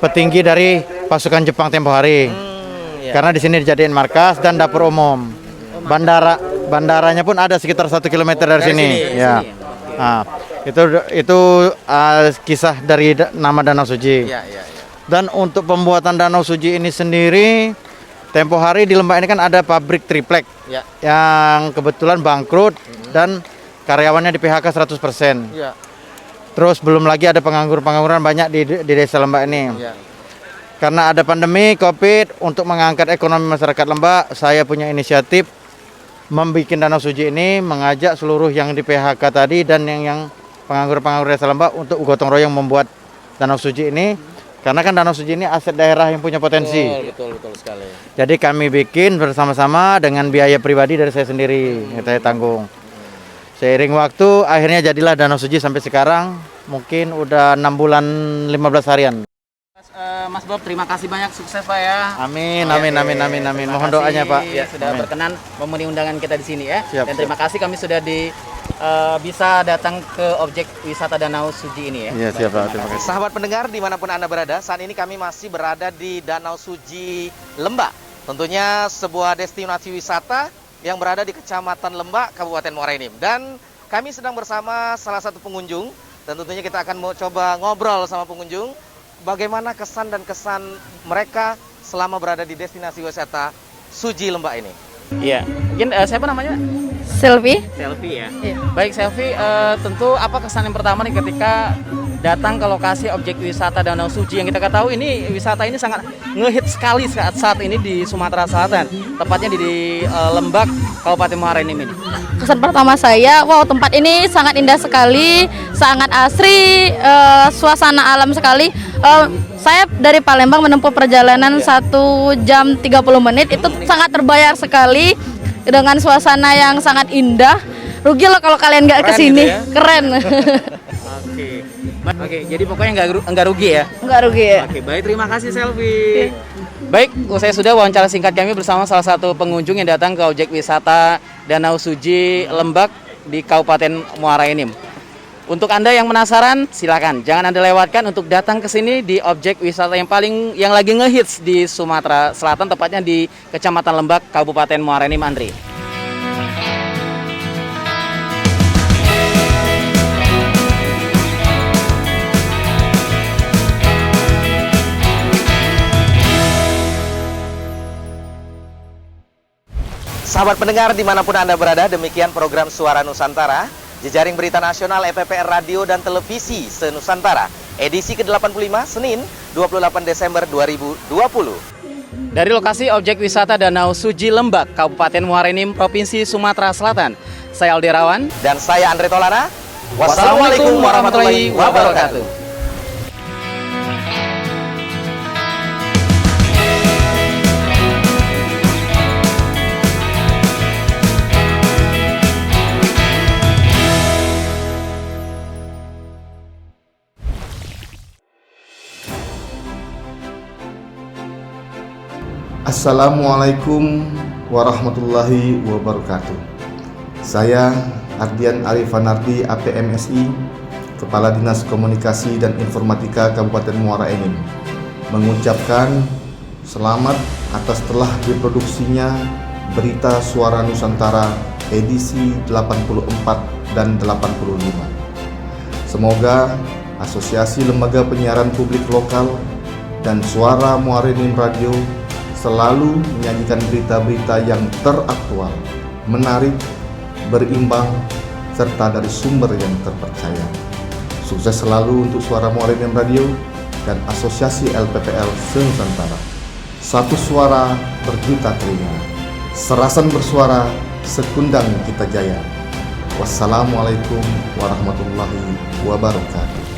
petinggi dari pasukan Jepang tempo hari. Karena di sini dijadiin markas dan dapur umum. Bandaranya pun ada sekitar 1 km dari sini. Ya. Nah, itu kisah dari nama Danau Suji. Dan untuk pembuatan Danau Suji ini sendiri, tempo hari di Lembak ini kan ada pabrik triplek yang kebetulan bangkrut dan karyawannya di PHK 100%. Terus belum lagi ada pengangguran banyak di desa Lembak ini. Karena ada pandemi Covid, untuk mengangkat ekonomi masyarakat Lembak, saya punya inisiatif membuat Danau Suji ini, mengajak seluruh yang di PHK tadi dan yang penganggur desa Lembak untuk gotong royong membuat Danau Suji ini. Karena kan Danau Suji ini aset daerah yang punya potensi. Betul sekali. Jadi kami bikin bersama-sama dengan biaya pribadi dari saya sendiri, yang saya tanggung. Seiring waktu akhirnya jadilah Danau Suji sampai sekarang, mungkin udah 6 bulan 15 harian. Mas Bob, terima kasih banyak, sukses Pak ya. Amin. Mohon doanya Pak. Sudah berkenan memenuhi undangan kita di sini ya. Siap, dan terima kasih kami sudah bisa datang ke objek wisata Danau Suji ini ya. Iya, siap Pak. Terima kasih. Sahabat pendengar dimanapun Anda berada, saat ini kami masih berada di Danau Suji Lembak. Tentunya sebuah destinasi wisata yang berada di Kecamatan Lembak, Kabupaten Muara Enim. Dan kami sedang bersama salah satu pengunjung, dan tentunya kita akan mau coba ngobrol sama pengunjung bagaimana kesan dan kesan mereka selama berada di destinasi wisata Suji Lembak ini. Iya, mungkin siapa namanya? Selfie. Selfie ya. Iya. Baik Selfie, tentu apa kesan yang pertama nih ketika datang ke lokasi objek wisata Danau Suji yang kita ketahui ini wisata ini sangat ngehit sekali saat ini di Sumatera Selatan, tepatnya di Lembak, Kabupaten Muara Enim ini. Kesan pertama saya, wow tempat ini sangat indah sekali, sangat asri, suasana alam sekali. Saya dari Palembang menempuh perjalanan 1 jam 30 menit, itu sangat terbayar sekali dengan suasana yang sangat indah. Rugi loh kalau kalian nggak kesini, gitu ya? Keren. Oke, jadi pokoknya nggak rugi ya? Nggak rugi ya. Oke, baik, terima kasih Selfie. Baik, saya sudah wawancara singkat kami bersama salah satu pengunjung yang datang ke objek wisata Danau Suji Lembak di Kabupaten Muara Enim. Untuk Anda yang penasaran, silakan jangan Anda lewatkan untuk datang ke sini di objek wisata yang lagi ngehits di Sumatera Selatan, tepatnya di Kecamatan Lembak, Kabupaten Muara Enim, Andri. Sahabat pendengar dimanapun Anda berada, demikian program Suara Nusantara, jejaring berita nasional EPPR Radio dan Televisi se-Nusantara, edisi ke-85, Senin, 28 Desember 2020. Dari lokasi objek wisata Danau Suji Lembak, Kabupaten Muara Enim, Provinsi Sumatera Selatan, saya Aldi Rawan. Dan saya Andre Tolana. Wassalamualaikum warahmatullahi wabarakatuh. Assalamualaikum warahmatullahi wabarakatuh. Saya Ardian Arifanardi, APMSI, Kepala Dinas Komunikasi dan Informatika Kabupaten Muara Enim, mengucapkan selamat atas telah diproduksinya Berita Suara Nusantara edisi 84 dan 85. Semoga Asosiasi Lembaga Penyiaran Publik Lokal dan Suara Muara Enim Radio selalu menyajikan berita-berita yang teraktual, menarik, berimbang, serta dari sumber yang terpercaya. Sukses selalu untuk Suara Muara Enim Radio dan Asosiasi LPPL se-Nusantara. Satu suara berjuta telinga, serasan bersuara, sekundang kita jaya. Wassalamualaikum warahmatullahi wabarakatuh.